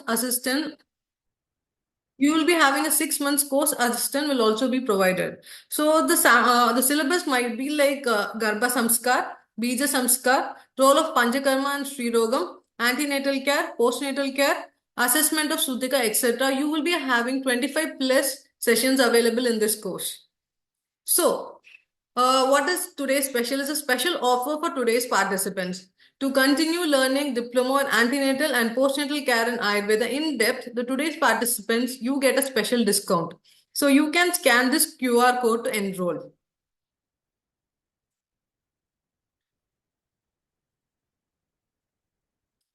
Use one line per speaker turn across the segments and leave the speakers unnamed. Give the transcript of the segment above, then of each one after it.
assistant. You will be having a 6 months course assistant will also be provided. So the syllabus might be like Garbha Samskar, Bija Samskar, role of Panchakarma and Sri Rogam, antenatal care, postnatal care, assessment of Sutika, etc. You will be having 25 plus sessions available in this course. So, what is today's special? Is a special offer for today's participants. To continue learning diploma in antenatal and postnatal care in Ayurveda in depth, the today's participants, you get a special discount. So you can scan this QR code to enroll.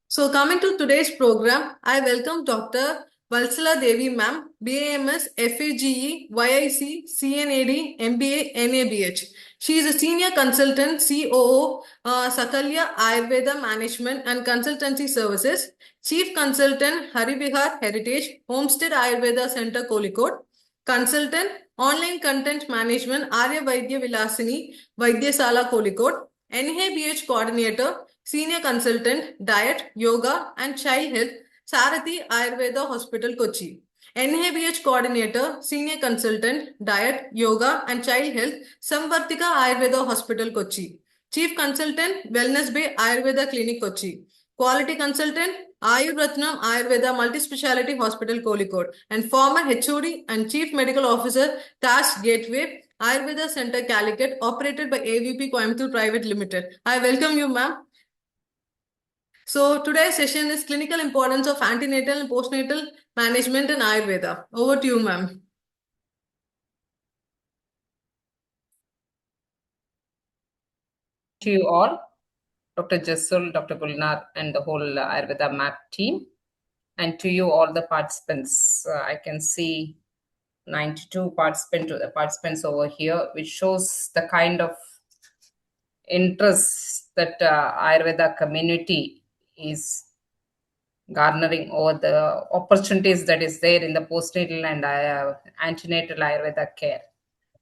So coming to today's program, I welcome Dr. Valsala Devi ma'am, BAMS, FAGE, YIC, CNAD, MBA, NABH. She is a senior consultant, COO, Sakalya Ayurveda Management and Consultancy Services, Chief Consultant, Harivihar Heritage, Homestead Ayurveda Center, Kolikot, Consultant, Online Content Management, Arya Vaidya Vilasini, Vaidyasala, Kolikot, NABH Coordinator, Senior Consultant, Diet, Yoga and Child Health, Sarathi Ayurveda Hospital, Kochi. NABH Coordinator, Senior Consultant, Diet, Yoga and Child Health, Samvartika Ayurveda Hospital, Kochi. Chief Consultant, Wellness Bay Ayurveda Clinic, Kochi. Quality Consultant, Ayurratnam Ayurveda Multispeciality Hospital, Kolikot. And former HOD and Chief Medical Officer, Tash Gateway, Ayurveda Center, Calicut, operated by AVP Coimbatore Private Limited. I welcome you, ma'am. So today's session is clinical importance of antenatal and postnatal management in Ayurveda. Over to you, ma'am.
To you all, Dr. Jasul, Dr. Gulnar, and the whole AyurvedaMap team, and to you all the participants. I can see 92 participants over here, which shows the kind of interest that Ayurveda community is garnering over the opportunities that is there in the postnatal and antenatal Ayurveda care.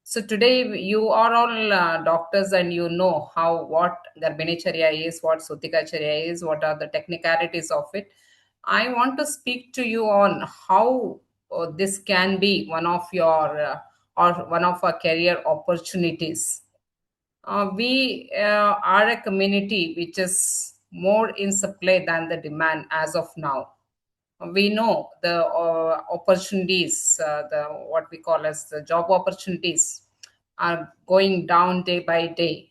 So today you are all doctors and you know what Garbhini Paricharya is, what Sutikacharya is, what are the technicalities of it. I want to speak to you on how this can be one of your or one of our career opportunities. We are a community which is more in supply than the demand as of now. We know the opportunities, the what we call as the job opportunities, are going down day by day,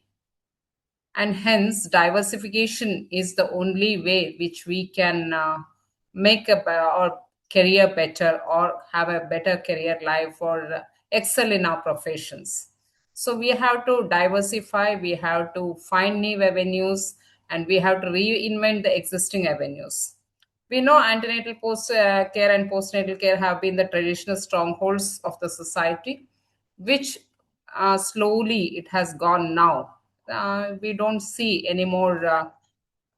and hence diversification is the only way which we can make our career better or have a better career life or excel in our professions. So we have to diversify, we have to find new avenues, and we have to reinvent the existing avenues. We know antenatal care and postnatal care have been the traditional strongholds of the society, which slowly it has gone now. We don't see any more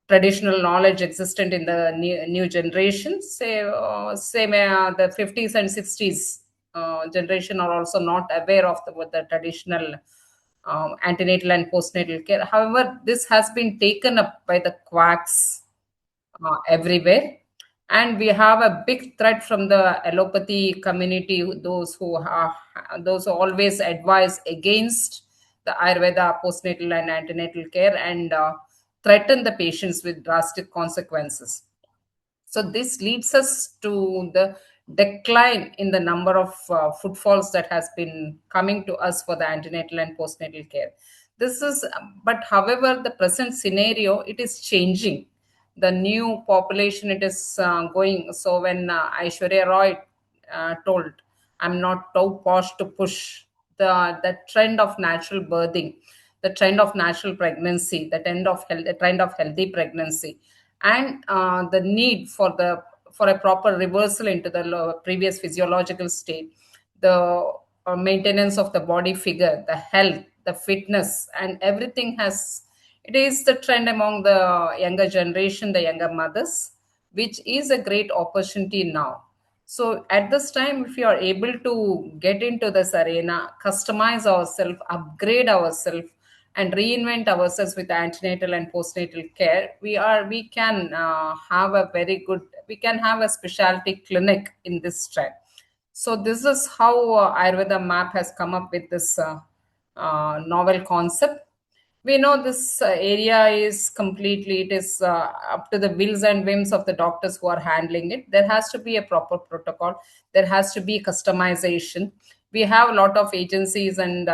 traditional knowledge existent in the new generation. The 50s and 60s generation are also not aware of what the traditional antenatal and postnatal care. However, this has been taken up by the quacks everywhere, and we have a big threat from the allopathy community, those who always advise against the Ayurveda postnatal and antenatal care and threaten the patients with drastic consequences. So this leads us to the decline in the number of footfalls that has been coming to us for the antenatal and postnatal care. This is, but however, the present scenario, it is changing. The new population, it is going. So when Aishwarya Roy told, "I'm not too posh to push," the trend of natural birthing, the trend of natural pregnancy, the trend of healthy pregnancy, and the need for a proper reversal into the previous physiological state, the maintenance of the body figure, the health, the fitness, and everything has. It is the trend among the younger generation, the younger mothers, which is a great opportunity now. So at this time, if you are able to get into this arena, customize ourselves, upgrade ourselves, and reinvent ourselves with antenatal and postnatal care, we can have a very good, we can have a specialty clinic in this track. So this is how Ayurveda Map has come up with this novel concept. We know this area is completely, it is up to the wills and whims of the doctors who are handling it. There has to be a proper protocol, there has to be customization. We have a lot of agencies and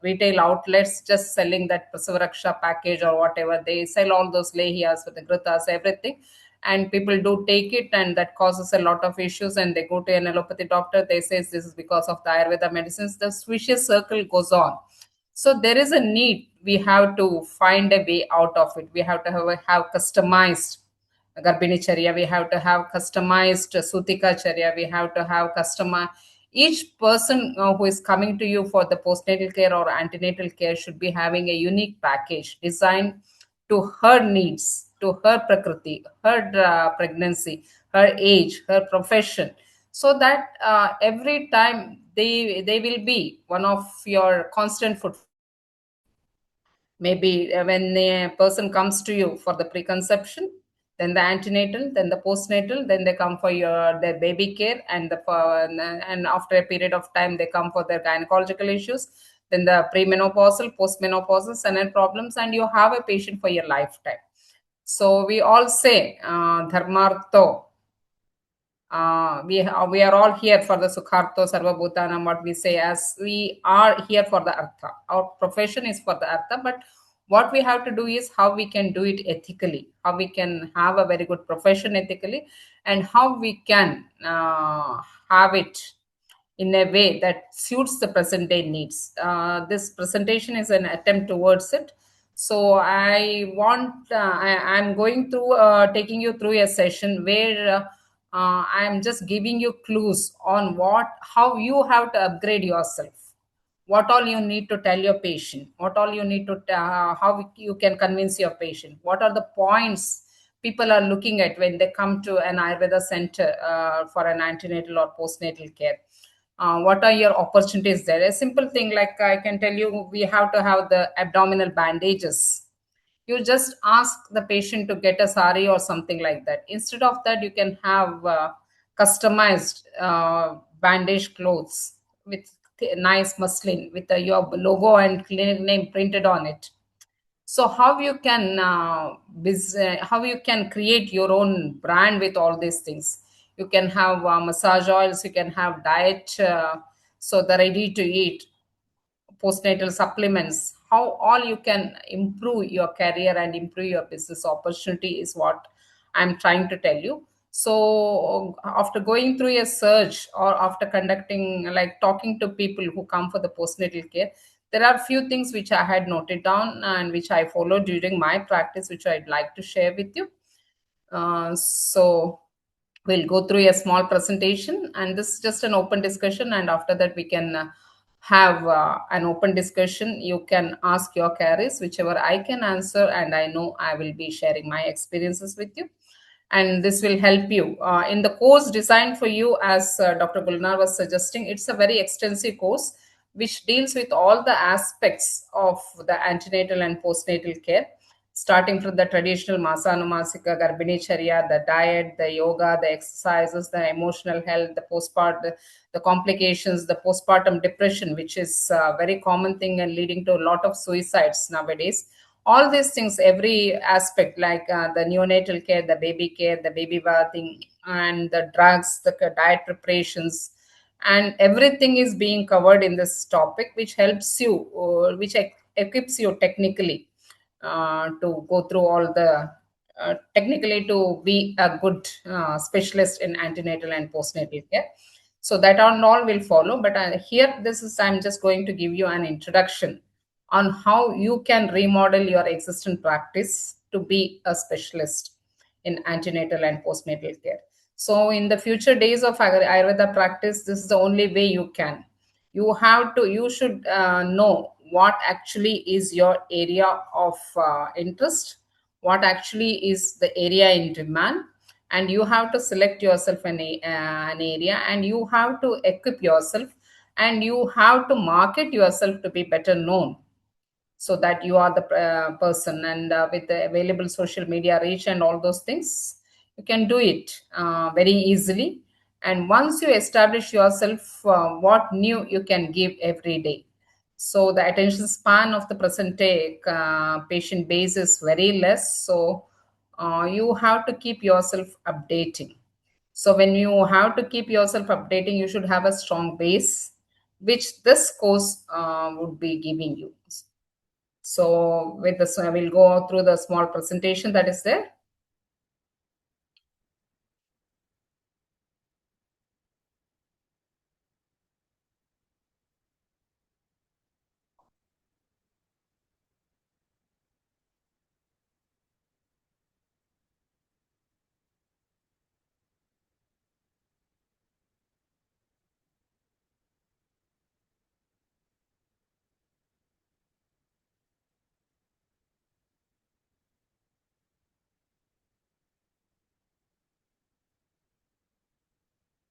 retail outlets just selling that Prasavaraksha package or whatever. They sell all those lehiyas with the gritas, everything, and people do take it, and that causes a lot of issues, and they go to an allopathy doctor, they say this is because of the Ayurveda medicines. The vicious circle goes on. So there is a need, we have to find a way out of it. We have to have customized Garbhini Charya, we have to have customized Sutikacharya, we have to have customized. Each person who is coming to you for the postnatal care or antenatal care should be having a unique package designed to her needs, to her prakriti, her pregnancy, her age, her profession, so that every time they will be one of your constant footfall. Maybe when a person comes to you for the preconception, then the antenatal, then the postnatal, then they come for your their baby care, and and after a period of time they come for their gynecological issues, then the premenopausal, postmenopausal, senile problems, and you have a patient for your lifetime. So we all say dharmartho, we are all here for the sukhartho sarvabhutanam, what we say, as we are here for the artha. Our profession is for the artha, but what we have to do is how we can do it ethically, how we can have a very good profession ethically, and how we can have it in a way that suits the present day needs. This presentation is an attempt towards it. So I'm going through, taking you through a session where I'm just giving you clues on how you have to upgrade yourself, what all you need to tell your patient, what all you need to how you can convince your patient, what are the points people are looking at when they come to an Ayurveda center for an antenatal or postnatal care. What are your opportunities there? A simple thing like I can tell you, we have to have the abdominal bandages. You just ask the patient to get a sari or something like that. Instead of that, you can have customized bandage clothes with nice muslin with your logo and clinic name printed on it. So how you can how you can create your own brand with all these things? You can have massage oils, you can have diet, so the ready to eat postnatal supplements, how all you can improve your career and improve your business opportunity is what I'm trying to tell you. So after going through a search or after conducting, like talking to people who come for the postnatal care, there are few things which I had noted down and which I followed during my practice, which I'd like to share with you. So we'll go through a small presentation, and this is just an open discussion, and after that we can have an open discussion. You can ask your queries, whichever I can answer, and I know I will be sharing my experiences with you, and this will help you in the course designed for you. As Dr. Gulnar was suggesting, it's a very extensive course which deals with all the aspects of the antenatal and postnatal care, starting from the traditional Masanumasika, Garbhini Charya, the diet, the yoga, the exercises, the emotional health, the postpartum, the complications, the postpartum depression, which is a very common thing and leading to a lot of suicides nowadays. All these things, every aspect, like the neonatal care, the baby bathing, and the drugs, the diet preparations, and everything is being covered in this topic, which helps you, which equips you technically to go through all the technically to be a good specialist in antenatal and postnatal care. So that and all will follow, but here this is, I'm just going to give you an introduction on how you can remodel your existing practice to be a specialist in antenatal and postnatal care. So in the future days of Ayurveda practice, this is the only way you can. You should know what actually is your area of interest, what actually is the area in demand, and you have to select yourself an area, and you have to equip yourself, and you have to market yourself to be better known. so that you are the person. And with the available social media reach and all those things, you can do it very easily. And once you establish yourself, what new you can give every day. So the attention span of the present day patient base is very less. So you have to keep yourself updating. So when you have to keep yourself updating, you should have a strong base, which this course would be giving you. So with this, I will go through the small presentation that is there.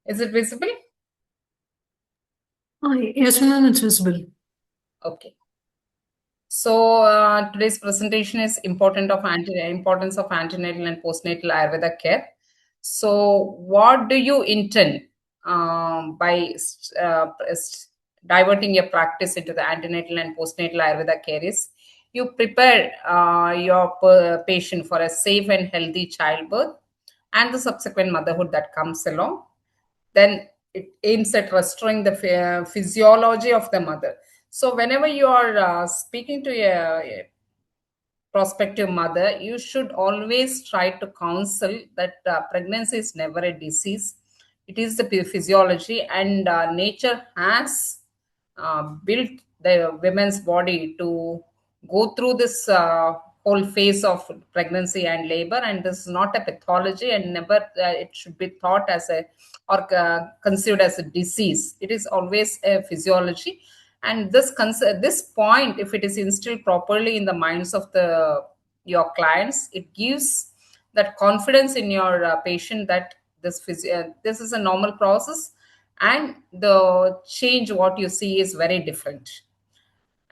Is it visible?
Oh, yes, ma'am, it's visible.
Okay. So today's presentation is importance of antenatal and postnatal Ayurveda care. So what do you intend by diverting your practice into the antenatal and postnatal Ayurveda care is you prepare your patient for a safe and healthy childbirth and the subsequent motherhood that comes along. Then it aims at restoring the physiology of the mother. So whenever you are speaking to a prospective mother, you should always try to counsel that pregnancy is never a disease. It is the physiology, and nature has built the women's body to go through this whole phase of pregnancy and labor, and this is not a pathology, and never it should be thought as a or considered as a disease. It is always a physiology. And this point, if it is instilled properly in the minds of the your clients, it gives that confidence in your patient that this is a normal process, and the change what you see is very different.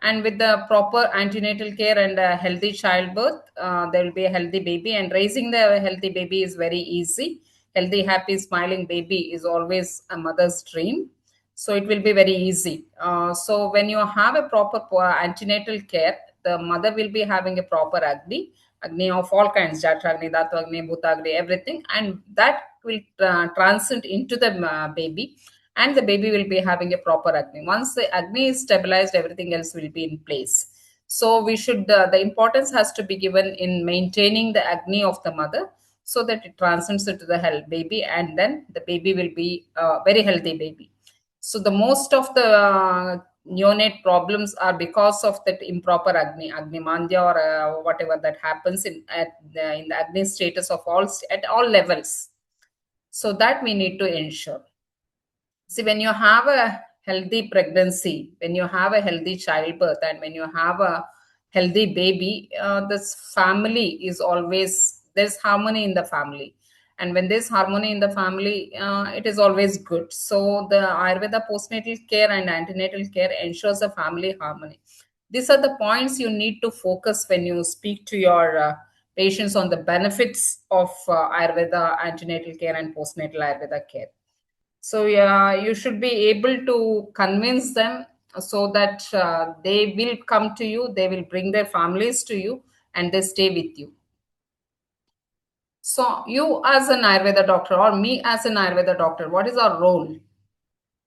And with the proper antenatal care and a healthy childbirth, there will be a healthy baby, and raising the healthy baby is very easy. Healthy, happy, smiling baby is always a mother's dream. So it will be very easy. So when you have a proper antenatal care, the mother will be having a proper agni of all kinds, Jatragni, Datwagni, Bhutagni, everything, and that will transcend into the baby, and the baby will be having a proper agni. Once the agni is stabilized, everything else will be in place. So we should the importance has to be given in maintaining the agni of the mother, so that it transcends into the health baby, and then the baby will be a very healthy baby. So the most of the neonate problems are because of that improper agni mandya, or whatever that happens in the agni status of all at all levels. So that we need to ensure. See, when you have a healthy pregnancy, when you have a healthy childbirth, and when you have a healthy baby, this family is always, there's harmony in the family. And when there's harmony in the family, it is always good. So the Ayurveda postnatal care and antenatal care ensures a family harmony. These are the points you need to focus when you speak to your patients on the benefits of Ayurveda antenatal care and postnatal Ayurveda care. So yeah, you should be able to convince them, so that they will come to you, they will bring their families to you, and they stay with you. So you as an Ayurveda doctor, or me as an Ayurveda doctor, what is our role?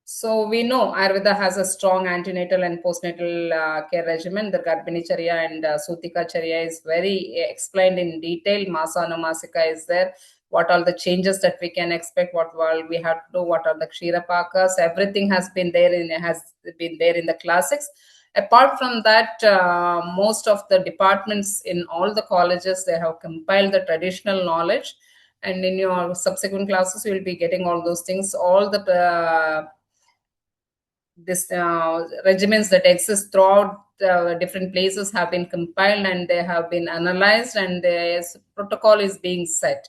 So we know Ayurveda has a strong antenatal and postnatal care regimen. The Garbhini Charya and Sutikacharya is very explained in detail. Masanumasika is there. What are the changes that we can expect? What all we have to do? What are the Kshiropakas? Everything has been there in the classics. Apart from that, most of the departments in all the colleges, they have compiled the traditional knowledge, and in your subsequent classes you will be getting all those things. All the this regimens that exist throughout different places have been compiled, and they have been analyzed, and the protocol is being set.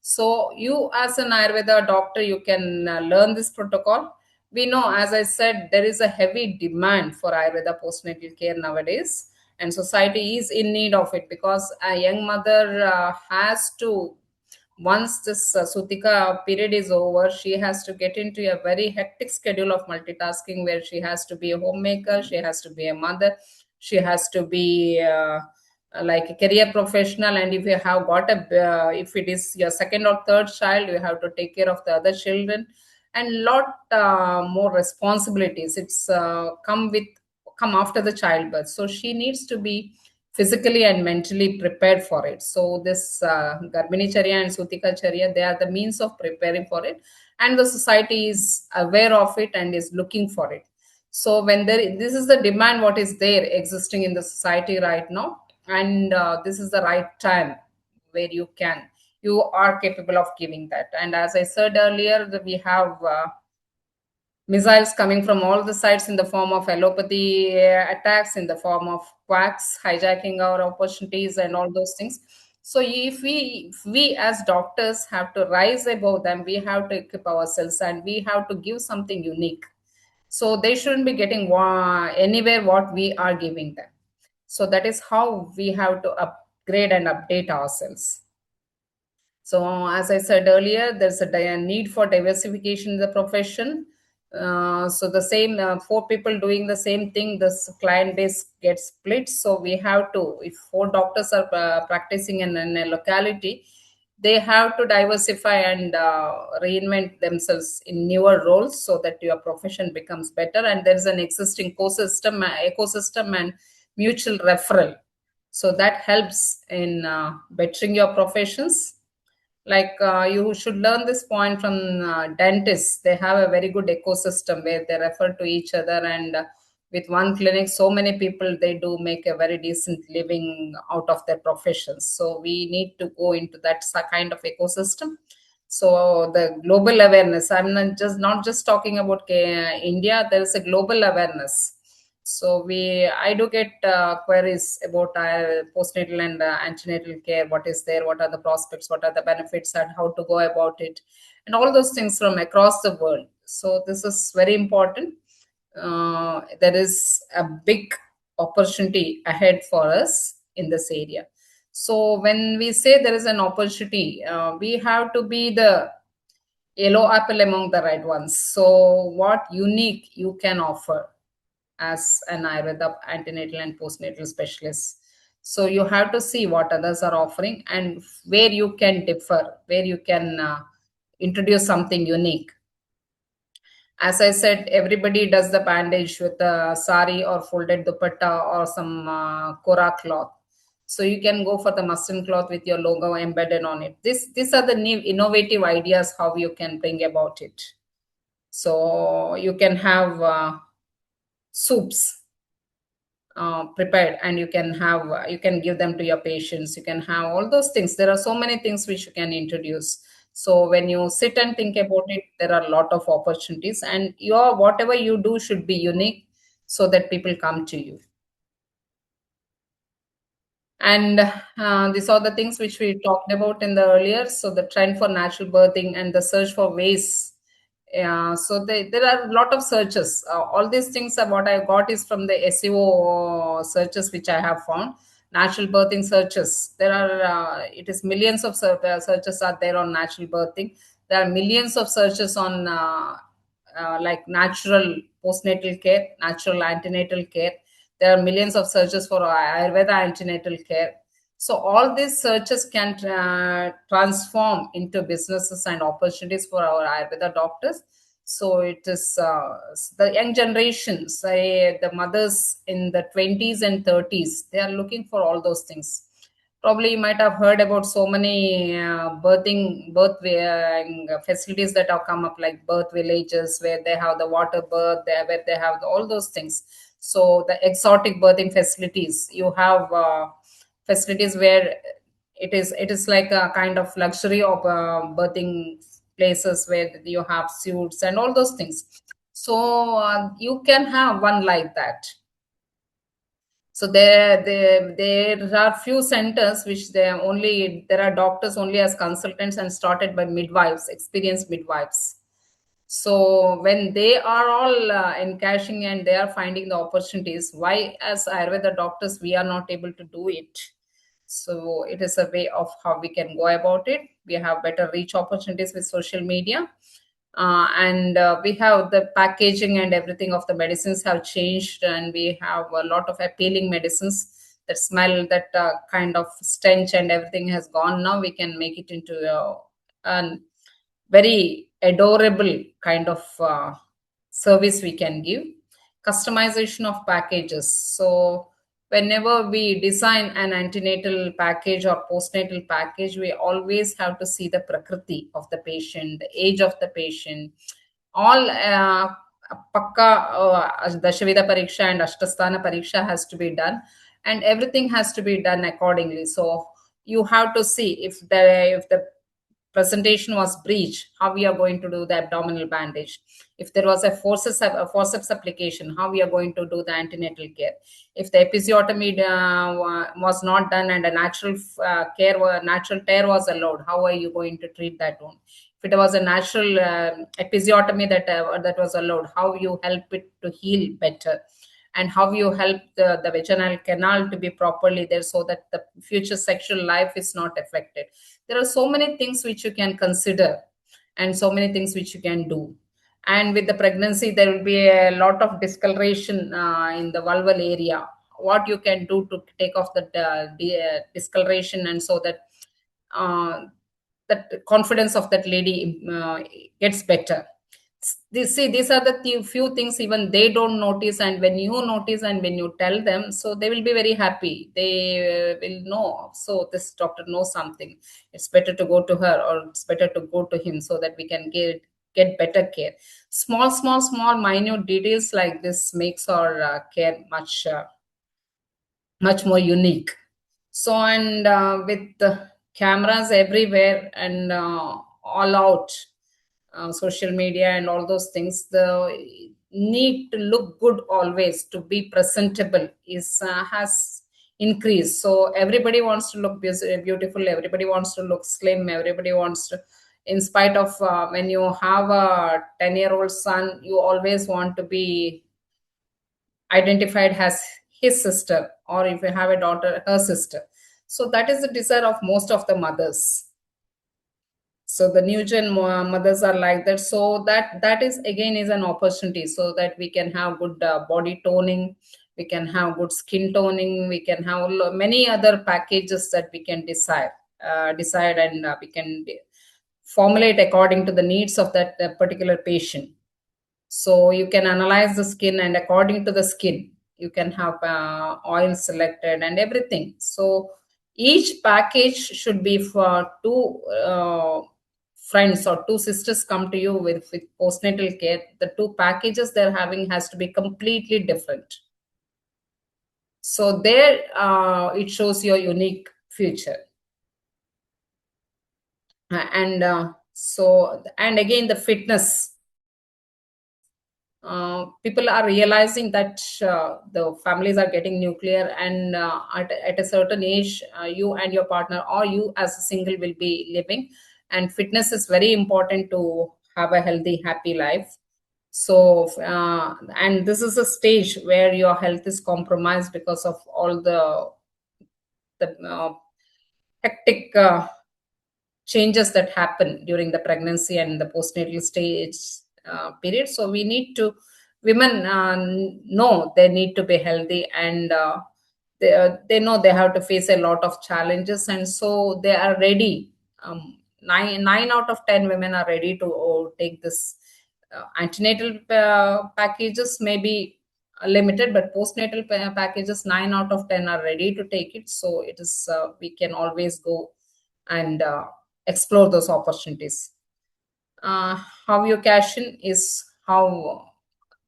So you as an Ayurveda doctor, you can learn this protocol. We know, as I said, there is a heavy demand for Ayurveda postnatal care nowadays, and society is in need of it, because a young mother has to, once this Sutika period is over, she has to get into a very hectic schedule of multitasking, where she has to be a homemaker, she has to be a mother, she has to be like a career professional, and if you have got if it is your second or third child, you have to take care of the other children, and lot more responsibilities. It's come after the childbirth, so she needs to be physically and mentally prepared for it. So this Garbhini Charya and Sutikacharya, they are the means of preparing for it, and the society is aware of it and is looking for it. So when this is the demand what is there existing in the society right now, and this is the right time where you are capable of giving that. And as I said earlier, that we have missiles coming from all the sides in the form of allopathy attacks, in the form of quacks hijacking our opportunities and all those things. So if we as doctors have to rise above them, we have to equip ourselves and we have to give something unique. So they shouldn't be getting anywhere what we are giving them. So that is how we have to upgrade and update ourselves. So, as I said earlier, there's a need for diversification in the profession. So, the same four people doing the same thing, this client base gets split. So, we have to, if four doctors are practicing in a locality, they have to diversify and reinvent themselves in newer roles, so that your profession becomes better. And there is an existing ecosystem and mutual referral. So, that helps in bettering your professions. Like you should learn this point from dentists. They have a very good ecosystem where they refer to each other, and with one clinic so many people, they do make a very decent living out of their professions. So we need to go into that kind of ecosystem. So the global awareness, I'm not just talking about India, there is a global awareness. So I do get queries about postnatal and antenatal care. What is there? What are the prospects? What are the benefits? And how to go about it? And all those things from across the world. So this is very important. There is a big opportunity ahead for us in this area. So when we say there is an opportunity, we have to be the yellow apple among the red ones. So what unique you can offer as an Ayurveda antenatal and postnatal specialist. So you have to see what others are offering and where you can differ, where you can introduce something unique. As I said, everybody does the bandage with a sari or folded dupatta or some kora cloth. So you can go for the muslin cloth with your logo embedded on it. These are the new innovative ideas how you can bring about it. So you can have soups prepared, and you can give them to your patients. You can have all those things. There are so many things which you can introduce. So when you sit and think about it, there are a lot of opportunities, and your whatever you do should be unique, so that people come to you. And these are the things which we talked about in the earlier. So the trend for natural birthing and the search for ways. There are a lot of searches. All these things are what I got is from the SEO searches which I have found. Natural birthing searches. There are it is millions of searches are there on natural birthing. There are millions of searches on like natural postnatal care, natural antenatal care. There are millions of searches for Ayurveda antenatal care. So all these searches can transform into businesses and opportunities for our Ayurveda doctors. So it is the young generation, say the mothers in the 20s and 30s, they are looking for all those things. Probably you might have heard about so many birth facilities that have come up, like birth villages where they have the water birth, there where they have all those things. So the exotic birthing facilities, you have facilities where it is like a kind of luxury of birthing places where you have suits and all those things. So you can have one like that. So there are few centers which there are doctors only as consultants and started by midwives, experienced midwives. So when they are all encashing and they are finding the opportunities, why as Ayurveda doctors we are not able to do it? So it is a way of how we can go about it. We have better reach opportunities with social media, and we have the packaging and everything of the medicines have changed, and we have a lot of appealing medicines. That smell, that kind of stench and everything has gone. Now we can make it into a very adorable kind of service we can give. Customization of packages. So whenever we design an antenatal package or postnatal package, we always have to see the prakriti of the patient, the age of the patient, all pakka Dashavida Pariksha and Ashtasthana Pariksha has to be done, and everything has to be done accordingly. So you have to see if the presentation was breached, how we are going to do the abdominal bandage. If there was a forceps application, how we are going to do the antenatal care. If the episiotomy was not done and a natural tear was allowed, how are you going to treat that one? If it was a natural episiotomy that was allowed, how you help it to heal better, and how you help the vaginal canal to be properly there so that the future sexual life is not affected. There are so many things which you can consider and so many things which you can do. And with the pregnancy there will be a lot of discoloration in the vulval area. What you can do to take off the discoloration, and so that uh, that confidence of that lady gets better. These are the few things even they don't notice, and when you notice and when you tell them, so they will be very happy. They will know, so this doctor knows something, it's better to go to her, or it's better to go to him, so that we can get better care. Small minute details like this makes our care much more unique. So, and with the cameras everywhere and all out, social media and all those things, the need to look good always, to be presentable, is has increased. So everybody wants to look beautiful, everybody wants to look slim, everybody wants to, in spite of when you have a 10-year-old son, you always want to be identified as his sister, or if you have a daughter, her sister. So that is the desire of most of the mothers. So the new gen mothers are like that. So that is again is an opportunity, so that we can have good body toning, we can have good skin toning, we can have many other packages that we can decide, and we can formulate according to the needs of that particular patient. So you can analyze the skin, and according to the skin you can have oil selected and everything. So each package should be for two friends or two sisters come to you with postnatal care. The two packages they're having has to be completely different. So there it shows your unique future. And so, and again, the fitness, people are realizing that the families are getting nuclear, and at a certain age, you and your partner or you as a single will be living, and fitness is very important to have a healthy happy life. So and this is a stage where your health is compromised because of all the hectic changes that happen during the pregnancy and the postnatal stage period. So we need to, women know they need to be healthy, and they know they have to face a lot of challenges, and so they are ready. Nine out of 10 women are ready to take this antenatal packages, maybe limited, but postnatal packages 9 out of 10 are ready to take it. So it is we can always go and explore those opportunities. How you cash in is how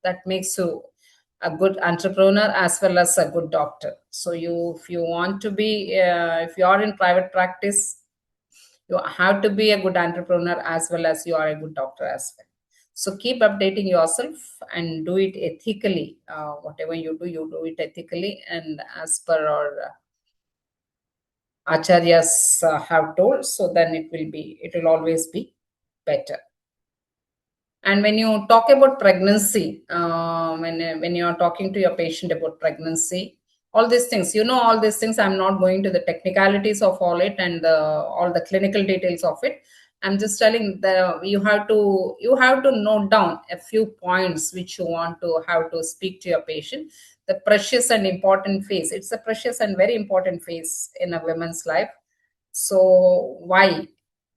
that makes you a good entrepreneur as well as a good doctor. So you, if you want to be, if you are in private practice, you have to be a good entrepreneur as well as you are a good doctor as well. So keep updating yourself and do it ethically. Whatever you do it ethically and as per our acharyas have told. So then it will always be better. And when you talk about pregnancy, when you are talking to your patient about pregnancy, all these things, all these things. I'm not going to the technicalities of all it and all the clinical details of it. I'm just telling the you have to note down a few points which you want to have to speak to your patient. The precious and important phase. It's a precious and very important phase in a woman's life. So why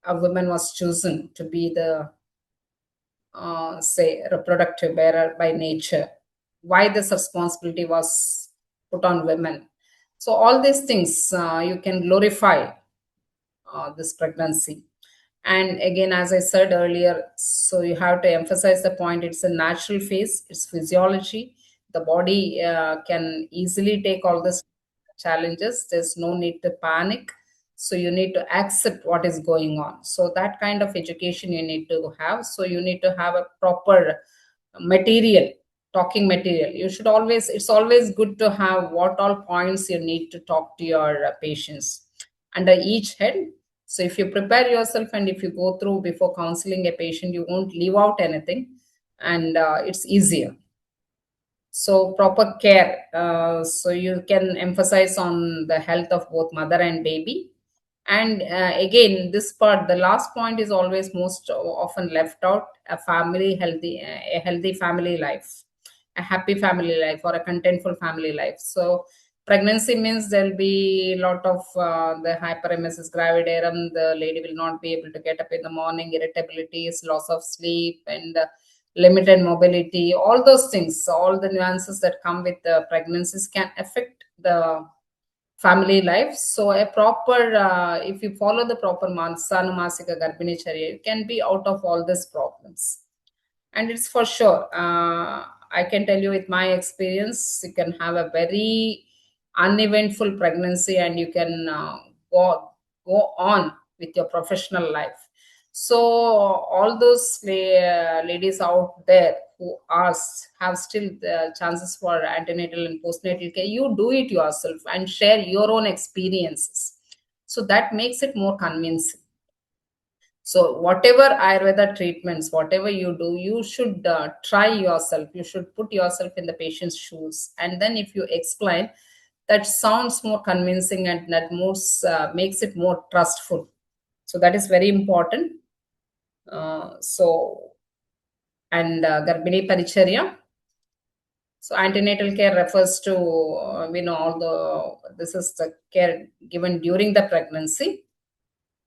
a woman was chosen to be the say reproductive bearer by nature, why this responsibility was put on women. So all these things you can glorify this pregnancy. And again, as I said earlier, so you have to emphasize the point, it's a natural phase, it's physiology. The body can easily take all these challenges. There's no need to panic. So you need to accept what is going on. So that kind of education you need to have. So you need to have a proper material, talking material. You should always, it's always good to have what all points you need to talk to your patients under each head. So if you prepare yourself and if you go through before counseling a patient, you won't leave out anything, and it's easier. So proper care, so you can emphasize on the health of both mother and baby. And again, this part, the last point, is always most often left out: a family healthy, a healthy family life, a happy family life, or a contentful family life. So pregnancy means there'll be a lot of the hyperemesis gravidarum. The lady will not be able to get up in the morning, irritabilities, loss of sleep, and limited mobility. All those things, all the nuances that come with the pregnancies can affect the family life. So a proper, if you follow the proper Mansanumasika Garbhini Charya, you can be out of all these problems. And it's for sure. I can tell you with my experience, you can have a very uneventful pregnancy, and you can go on with your professional life. So all those ladies out there who have still the chances for antenatal and postnatal care, you do it yourself and share your own experiences. So that makes it more convincing. So whatever Ayurveda treatments, whatever you do, you should try yourself. You should put yourself in the patient's shoes, and then if you explain, that sounds more convincing, and that makes it more trustful. So that is very important. So and Garbhini Paricharya. So antenatal care refers to all the this is the care given during the pregnancy.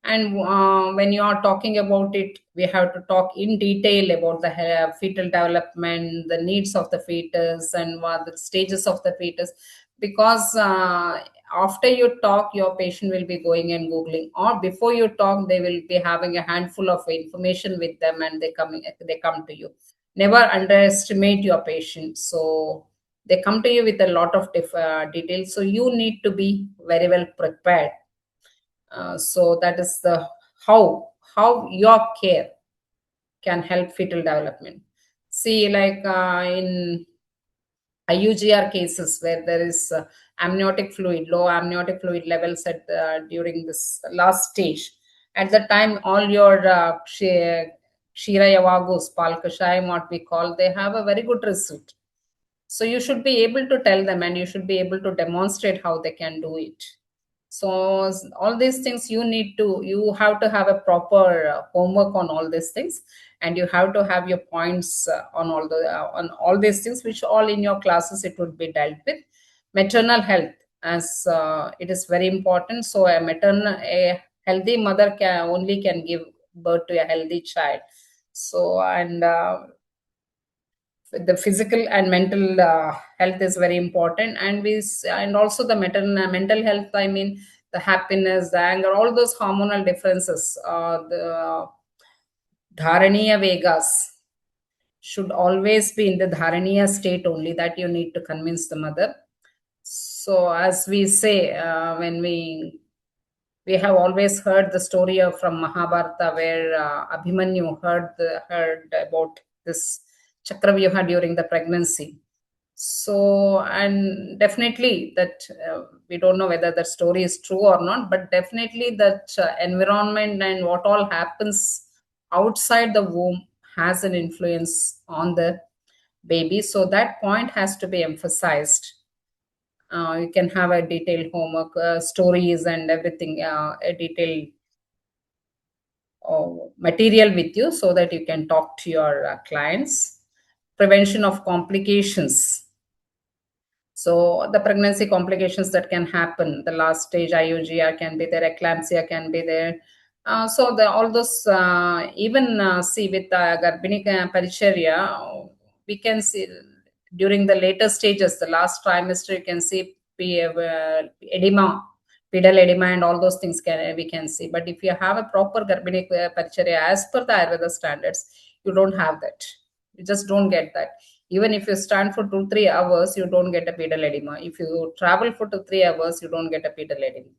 And when you are talking about it, we have to talk in detail about the fetal development, the needs of the fetus, and what the stages of the fetus. Because after you talk, your patient will be going and googling, or before you talk, they will be having a handful of information with them, and they come to you. Never underestimate your patient. So they come to you with a lot of details. So you need to be very well prepared. So that is the how your care can help fetal development. See, like in IUGR cases where there is amniotic fluid, low amniotic fluid levels at during this last stage. At the time, all your Shira Yavagus, Palkashayam, what we call, they have a very good result. So you should be able to tell them, and you should be able to demonstrate how they can do it. So all these things, you have to have a proper homework on all these things, and you have to have your points on all these things, which all in your classes it would be dealt with. Maternal health, as it is very important. So a healthy mother can give birth to a healthy child. So and the physical and mental health is very important. And and also the mental health, I mean, the happiness, the anger, all those hormonal differences, the dharaniya vegas should always be in the dharaniya state only, that you need to convince the mother. So as we say, when we have always heard the story of from Mahabharata, where Abhimanyu heard about this Chakravyuha during the pregnancy. So, and definitely that we don't know whether that story is true or not, but definitely that environment and what all happens outside the womb has an influence on the baby. So that point has to be emphasized. You can have a detailed homework, stories and everything, a detailed material with you so that you can talk to your clients. Prevention of complications. So the pregnancy complications that can happen, the last stage IUGR can be there, eclampsia can be there. So all those, even see with Garbhini Paricharya, we can see during the later stages, the last trimester, you can see edema, pedal edema, and all those things we can see. But if you have a proper Garbhini Paricharya as per the Ayurveda standards, you don't have that. You just don't get that. Even if you stand for 2-3 hours, you don't get a pedal edema. If you travel for 2-3 hours, you don't get a pedal edema.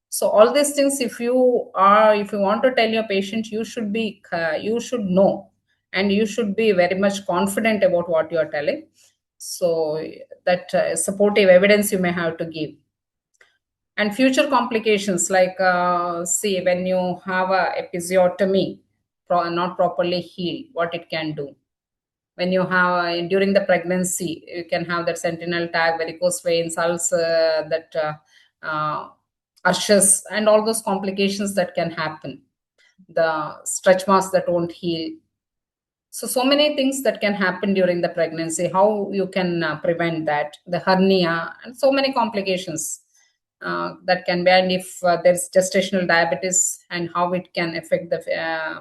So all these things, if you want to tell your patient, you should know, and you should be very much confident about what you are telling. So that supportive evidence you may have to give. And future complications, like see, when you have a episiotomy not properly healed, what it can do. When you have during the pregnancy, you can have that sentinel tag, varicose veins, ulcer, that ushers, and all those complications that can happen, the stretch marks that won't heal. So many things that can happen during the pregnancy, how you can prevent that, the hernia, and so many complications that can be. And if there's gestational diabetes, and how it can affect the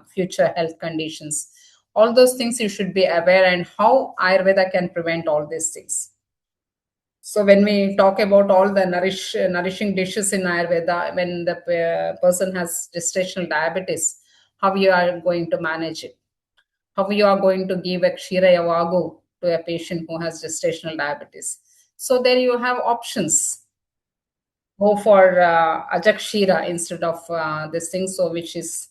future health conditions, all those things you should be aware, and how Ayurveda can prevent all these things. So when we talk about all the nourishing dishes in Ayurveda, when the person has gestational diabetes, how you are going to manage it, how you are going to give a Kshira Yavagu to a patient who has gestational diabetes. So there you have options. Go for Ajak Kshira instead of this thing, so which is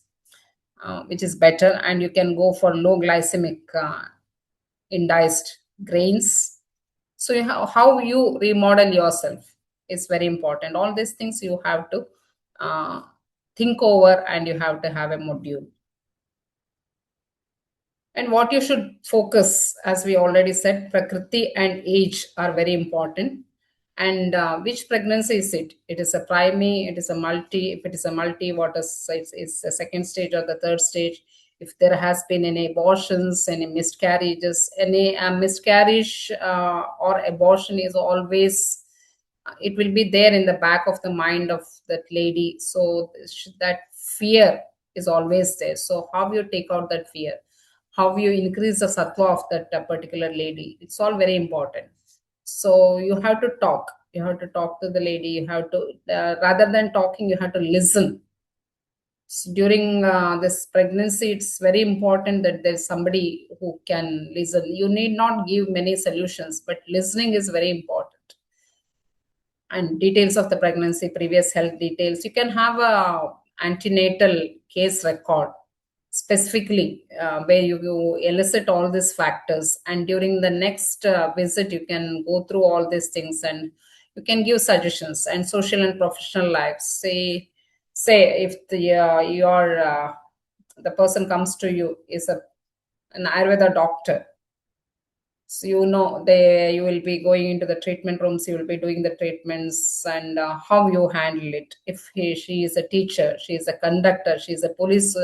better, and you can go for low glycemic indiced grains. So how you remodel yourself is very important. All these things you have to uh, think over, and you have to have a module. And what you should focus, as we already said, prakriti and age are very important. And which pregnancy is it? It is a primi, it is a multi. If it is a multi, what is it's a second stage or the third stage? If there has been any abortions, any miscarriages, any miscarriage or abortion is always, it will be there in the back of the mind of that lady. So that fear is always there. So how you take out that fear, how you increase the sattva of that particular lady, it's all very important. So you have to talk, to the lady. You have to rather than talking, you have to listen. So during this pregnancy, it's very important that there's somebody who can listen. You need not give many solutions, but listening is very important. And details of the pregnancy, previous health details. You can have a antenatal case record specifically, where you elicit all these factors, and during the next visit you can go through all these things, and you can give suggestions. And social and professional life, say if the person comes to you is an Ayurveda doctor. So you will be going into the treatment rooms, you will be doing the treatments, and how you handle it. If she is a teacher, she is a conductor, she is a police,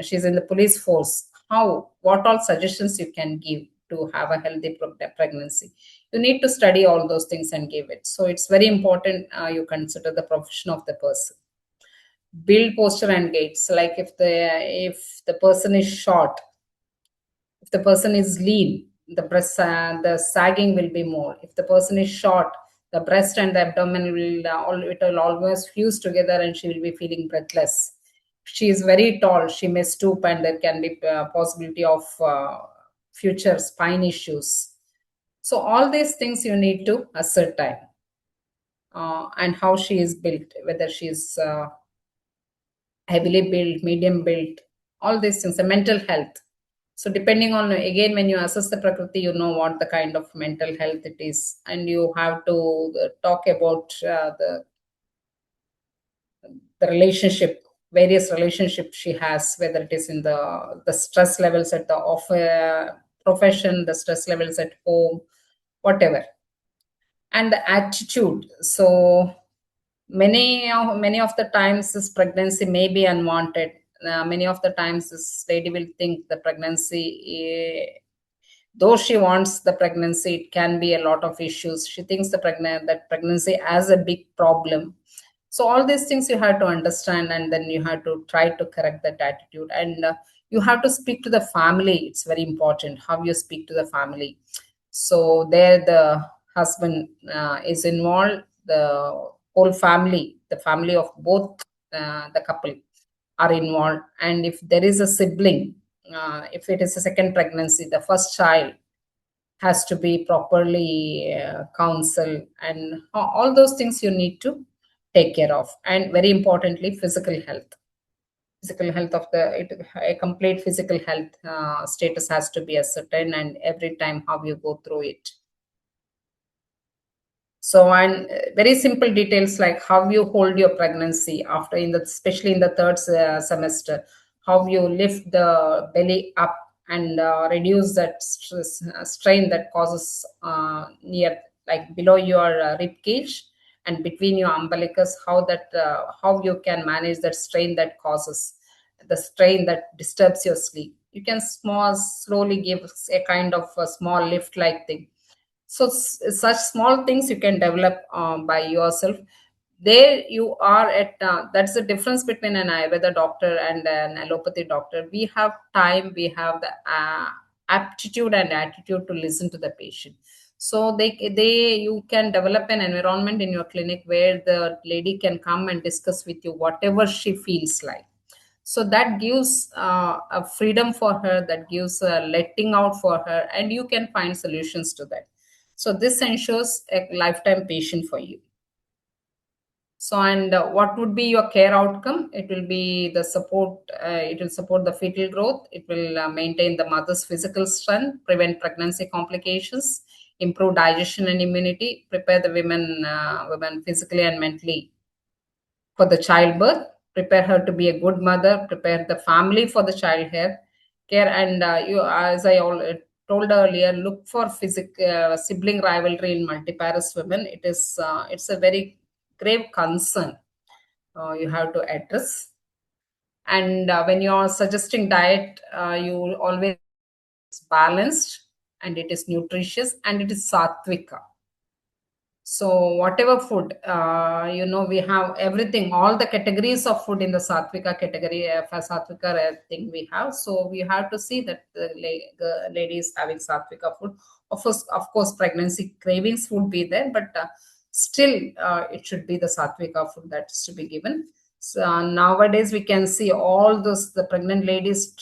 she's in the police force, what all suggestions you can give to have a healthy pregnancy. You need to study all those things and give it. So it's very important you consider the profession of the person. Build posture and gaits, like if the person is short, if the person is lean, the sagging will be more. If the person is short, the breast and the abdomen will almost fuse together, and she will be feeling breathless. If she is very tall, she may stoop, and there can be possibility of future spine issues. So all these things you need to ascertain, and how she is built, whether she is heavily built, medium built, all these things, the mental health. So depending on, again, when you assess the prakriti, you know what the kind of mental health it is, and you have to talk about the relationship various relationships she has, whether it is in the stress levels at the profession, the stress levels at home, whatever, and the attitude. So many of the times this pregnancy may be unwanted. Many of the times this lady will think the pregnancy, though she wants the pregnancy, it can be a lot of issues. She thinks that pregnancy as a big problem. So all these things you have to understand, and then you have to try to correct that attitude. And you have to speak to the family. It's very important how you speak to the family. So there the husband is involved, the whole family, the family of both the couple are involved. And if there is a sibling, if it is a second pregnancy, the first child has to be properly counseled, and all those things you need to take care of. And very importantly, physical health of a complete physical health status has to be ascertained, and every time how you go through it. So, and very simple details like how you hold your pregnancy after, especially in the third semester, how you lift the belly up and reduce that strain that causes near, like below your rib cage and between your umbilicus, how you can manage that strain that causes the strain that disturbs your sleep. You can slowly give a kind of a small lift like thing. So such small things you can develop by yourself. There you are at that's the difference between an Ayurveda doctor and an allopathy doctor. We have time, we have the aptitude and attitude to listen to the patient. So they you can develop an environment in your clinic where the lady can come and discuss with you whatever she feels like. So that gives a freedom for her, that gives a letting out for her, and you can find solutions to that. So this ensures a lifetime patient for you. So, and what would be your care outcome? It will be the support, it will support the fetal growth, it will maintain the mother's physical strength, prevent pregnancy complications, improve digestion and immunity, prepare the women physically and mentally for the childbirth, prepare her to be a good mother, prepare the family for the care. And as I told earlier, look for sibling rivalry in multiparous women. It's a very grave concern you have to address. And when you are suggesting diet, you always balanced, and it is nutritious, and it is sattvika. So whatever food, we have everything, all the categories of food in the Satvika category, for Satvika thing we have. So we have to see that the ladies having Satvika food. Of course, pregnancy cravings would be there, but still it should be the Satvika food that is to be given. So nowadays we can see all the pregnant ladies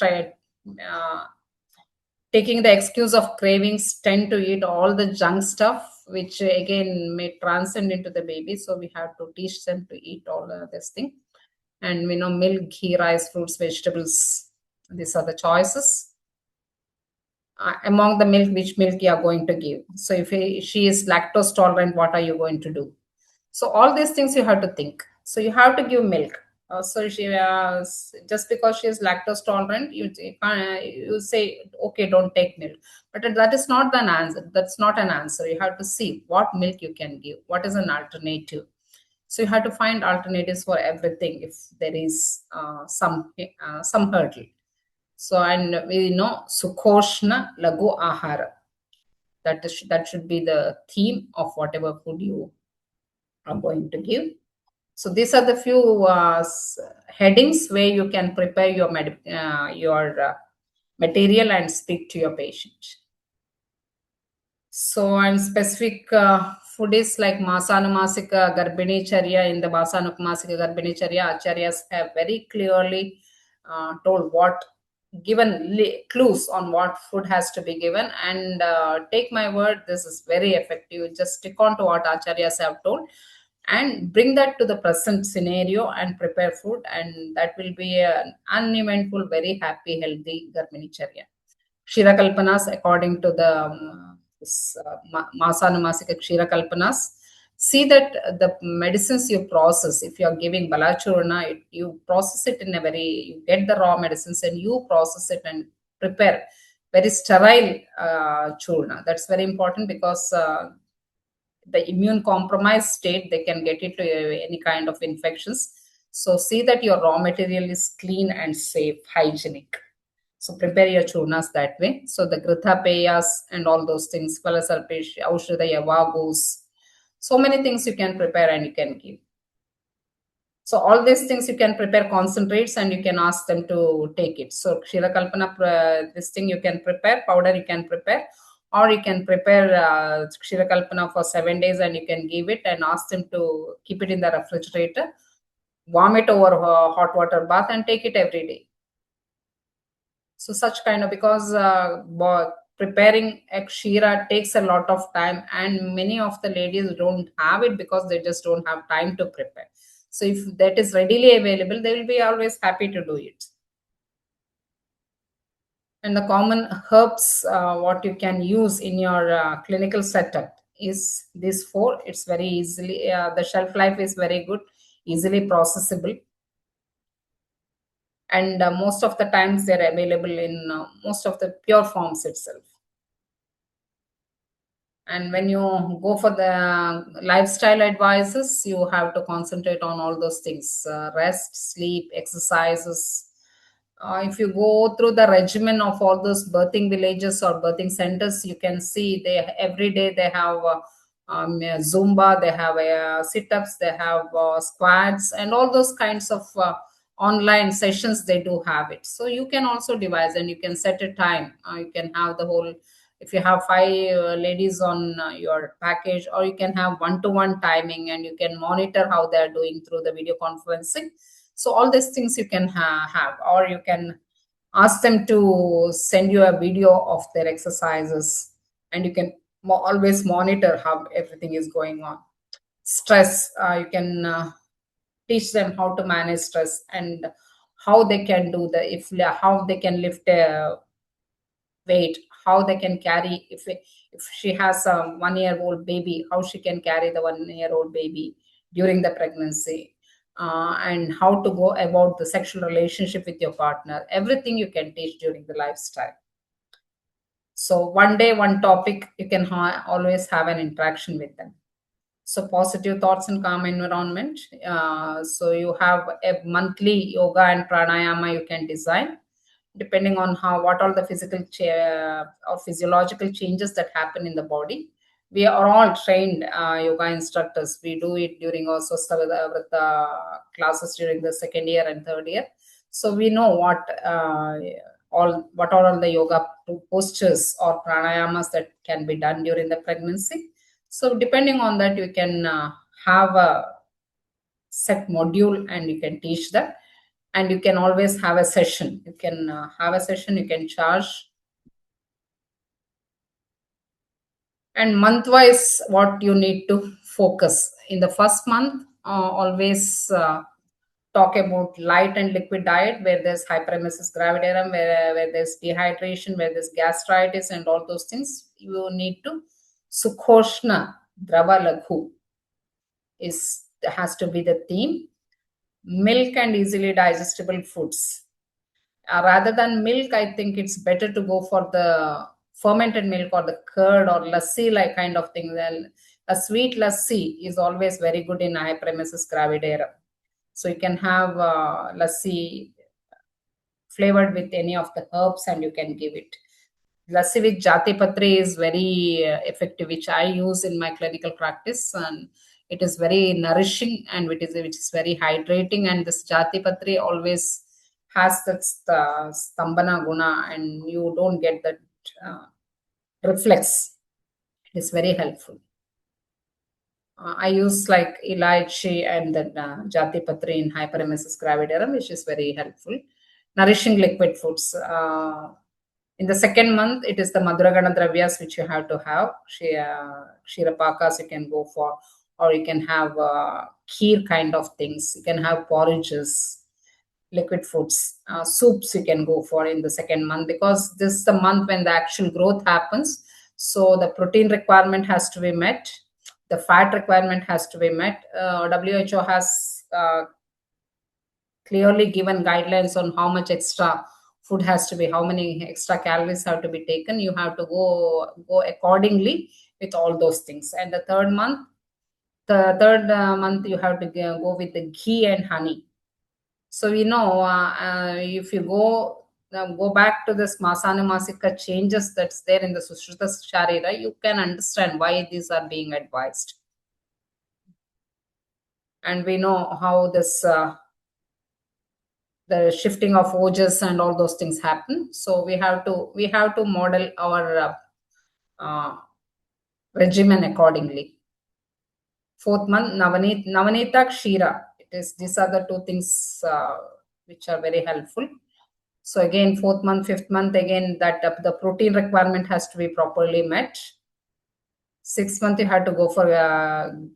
taking the excuse of cravings, tend to eat all the junk stuff, which again may transcend into the baby. So we have to teach them to eat all this thing. And we know milk, ghee, rice, fruits, vegetables, these are the choices. Among the milk, which milk you are going to give. So if she is lactose tolerant, what are you going to do? So all these things you have to think. So you have to give milk. So she just because she is lactose tolerant, you say okay, don't take milk. But that is not an answer. That's not an answer. You have to see what milk you can give. What is an alternative? So you have to find alternatives for everything if there is some hurdle. So, and we know Sukhoshna Lagu Ahara. That should be the theme of whatever food you are going to give. So these are the few headings where you can prepare your material and speak to your patient. So, and specific food is like Masanumasika Garbhini Charya. In the Masanumasika Garbhini Charya, Acharyas have very clearly told given clues on what food has to be given. And take my word, this is very effective. Just stick on to what Acharyas have told and bring that to the present scenario and prepare food, and that will be an uneventful, very happy, healthy Garbhini Charya. Kshira Kalpanas, according to the Masanumasika Kshira Kalpanas, See that the medicines you process, if you are giving balachurna, you process it in a very, you get the raw medicines and you process it and prepare very sterile churna. That's very important because the immune compromised state, they can get into any kind of infections. So see that your raw material is clean and safe, hygienic. So prepare your churnas that way. So the gritha peyas and all those things, palasalpesh, aushadaya, vagos, so many things you can prepare and you can give. So all these things you can prepare concentrates and you can ask them to take it. So Kshira Kalpana, this thing you can prepare, powder you can prepare, or you can prepare Kshira Kalpana for 7 days and you can give it and ask them to keep it in the refrigerator, warm it over hot water bath and take it every day. So such kind of, because preparing a kshira takes a lot of time and many of the ladies don't have it because they just don't have time to prepare. So if that is readily available, they will be always happy to do it. And the common herbs what you can use in your clinical setup is these four. It's very easily, the shelf life is very good, easily processable, and most of the times they're available in most of the pure forms itself. And when you go for the lifestyle advices, you have to concentrate on all those things: rest, sleep, exercises. If you go through the regimen of all those birthing villages or birthing centers, you can see they every day they have Zumba, they have sit-ups, they have squats, and all those kinds of online sessions. They do have it. So you can also devise and you can set a time. You can have the whole, if you have five ladies on your package, or you can have one-to-one timing and you can monitor how they are doing through the video conferencing. So all these things you can have, or you can ask them to send you a video of their exercises and you can always monitor how everything is going on. Stress, you can teach them how to manage stress and how they can do the, if how they can lift a weight, how they can carry, if she has a 1 year old baby, how she can carry the 1 year old baby during the pregnancy, and how to go about the sexual relationship with your partner. Everything you can teach during the lifestyle. So one day, one topic, you can always have an interaction with them. So positive thoughts and calm environment. So you have a monthly yoga and pranayama you can design depending on how, what all the physical or physiological changes that happen in the body. We are all trained yoga instructors. We do it during also with the classes during the second year and third year. So we know what are all the yoga postures or pranayamas that can be done during the pregnancy. So depending on that, you can have a set module and you can teach that, and you can always have a session. You can have a session, you can charge. And month wise, what you need to focus in the first month, always talk about light and liquid diet, where there's hyperemesis gravidarum, where there's dehydration, where there's gastritis and all those things. You need to sukhoshna drava laghu is has to be the theme. Milk and easily digestible foods. Rather than milk, I think it's better to go for the fermented milk or the curd or lassi like kind of thing. Then a sweet lassi is always very good in hyperemesis gravidarum. So you can have lassi flavored with any of the herbs and you can give it. Lassi with jati patri is very effective, which I use in my clinical practice, and it is very nourishing and which is very hydrating. And this jati patri always has that stambana guna, and you don't get that reflex. It is very helpful. I use like elaichi and then jati patri in hyperemesis gravidarum, which is very helpful. Nourishing liquid foods. In the second month, it is the Madhuragana Dravyas which you have to have. Kshirapakas you can go for, or you can have kheer kind of things. You can have porridges, liquid foods, soups you can go for in the second month, because this is the month when the actual growth happens. So the protein requirement has to be met. The fat requirement has to be met. WHO has clearly given guidelines on how much extra food has to be, how many extra calories have to be taken. You have to go accordingly with all those things. And the third month you have to go with the ghee and honey. So if you go back to this Masanumasika changes that's there in the Sushruta Sharira, you can understand why these are being advised. And we know how this the shifting of ojas and all those things happen. So we have to model our uh, regimen accordingly. Fourth month, Navanita Kshira. These are the two things which are very helpful. So again, fourth month, fifth month, again that the protein requirement has to be properly met. Sixth month, you have to go for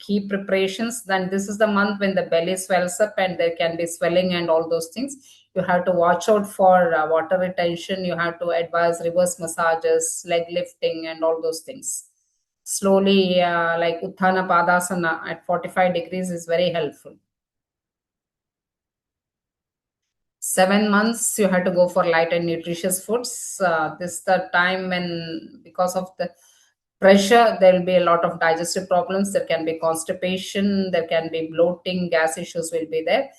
key preparations. Then this is the month when the belly swells up and there can be swelling and all those things. You have to watch out for water retention. You have to advise reverse massages, leg lifting, and all those things. Slowly, like Utthana Padasana at 45 degrees is very helpful. 7 months you have to go for light and nutritious foods. This is the time when, because of the pressure, there will be a lot of digestive problems. There can be constipation, there can be bloating, gas issues will be there.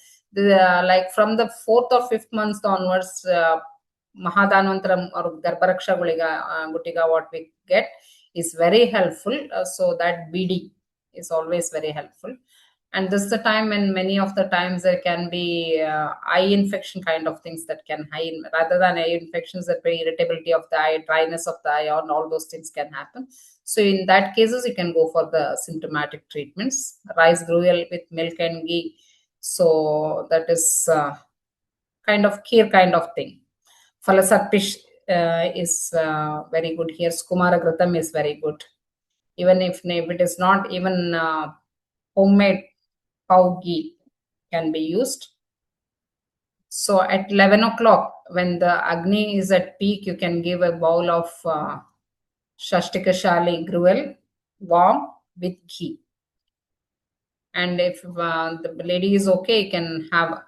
Like from the fourth or fifth month onwards, Mahadhanvantaram or Garbharaksha Gutiga, what we get is very helpful. So that BD is always very helpful. And this is the time when many of the times there can be eye infection kind of things that can rather than eye infections, there be irritability of the eye, dryness of the eye, and all those things can happen. So in that cases, you can go for the symptomatic treatments. Rice gruel with milk and ghee. So that is kind of care kind of thing. Falasarpish is very good here. Skumara Gratam is very good. Even if it is not even homemade cow ghee can be used. So at 11 o'clock, when the Agni is at peak, you can give a bowl of Shashtikashali gruel, warm with ghee. And if the lady is okay, you can have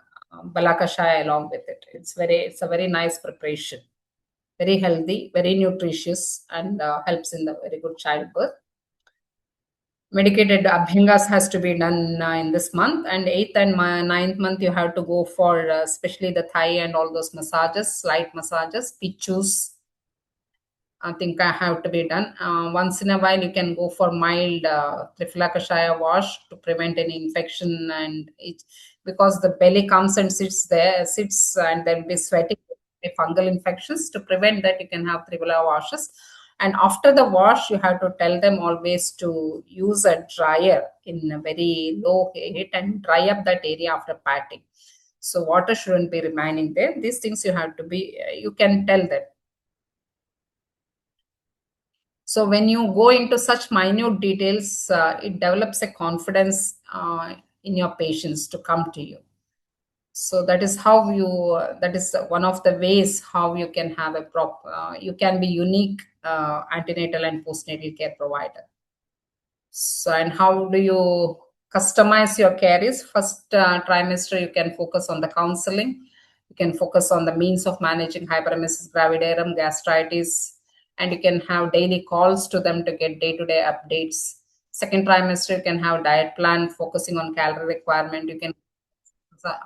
balakashaya along with it. It's a very nice preparation, very healthy, very nutritious, and helps in the very good childbirth. Medicated abhingas has to be done in this month, and eighth and ninth month you have to go for especially the thigh and all those massages, slight massages, pichus. I think I have to be done. Once in a while, you can go for mild Trifla Kashaya wash to prevent any infection, and because the belly comes and sits and there will be sweating, fungal infections. To prevent that, you can have Trifla washes. And after the wash, you have to tell them always to use a dryer in a very low heat and dry up that area after patting. So water shouldn't be remaining there. These things you have to be, you can tell them. So when you go into such minute details, it develops a confidence in your patients to come to you. So that is how that is one of the ways how you can have you can be unique antenatal and postnatal care provider. So, and how do you customize your care is first trimester, you can focus on the counseling. You can focus on the means of managing hyperemesis gravidarum, gastritis, and you can have daily calls to them to get day-to-day updates. Second trimester, you can have diet plan focusing on calorie requirement. You can,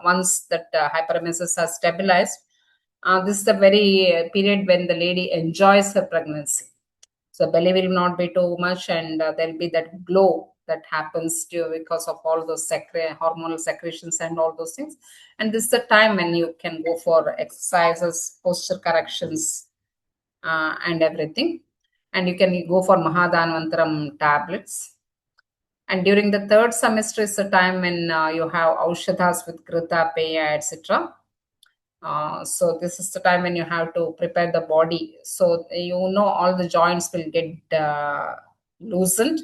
once that hyperemesis has stabilized, this is the very period when the lady enjoys her pregnancy. So belly will not be too much, and there'll be that glow that happens because of all those hormonal secretions and all those things. And this is the time when you can go for exercises, posture corrections, and everything. And you can go for Mahadhanvantaram tablets. And during the third semester is the time when you have Aushadhas with Krita, Peya, etc. So this is the time when you have to prepare the body. So all the joints will get loosened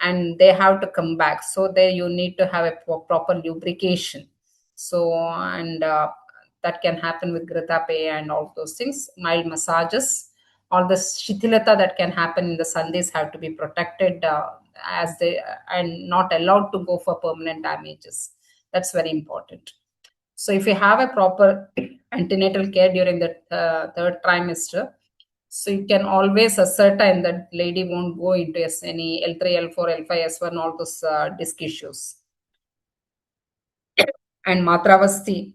and they have to come back. So there you need to have a proper lubrication. So and that can happen with Grita Pay and all those things. Mild massages. All the shitilata that can happen in the sandhis have to be protected. as they and not allowed to go for permanent damages. That's very important. So if you have a proper antenatal care during the third trimester, so you can always ascertain that lady won't go into any L3, L4, L5, S1, all those disc issues. And Matravasti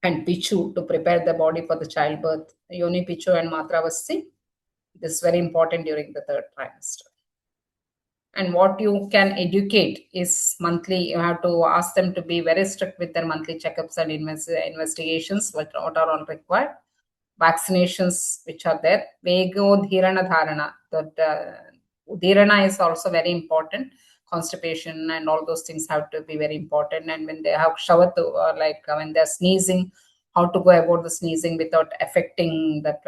and Pichu to prepare the body for the childbirth. Yoni Pichu and Matravasti. This is very important during the third trimester. And what you can educate is monthly. You have to ask them to be very strict with their monthly checkups and investigations, what are all required. Vaccinations which are there. Vego Dhirana Dharana. That Udhirana is also very important. Constipation and all those things have to be very important. And when they have Shavatu, or like when they're sneezing, how to go about the sneezing without affecting the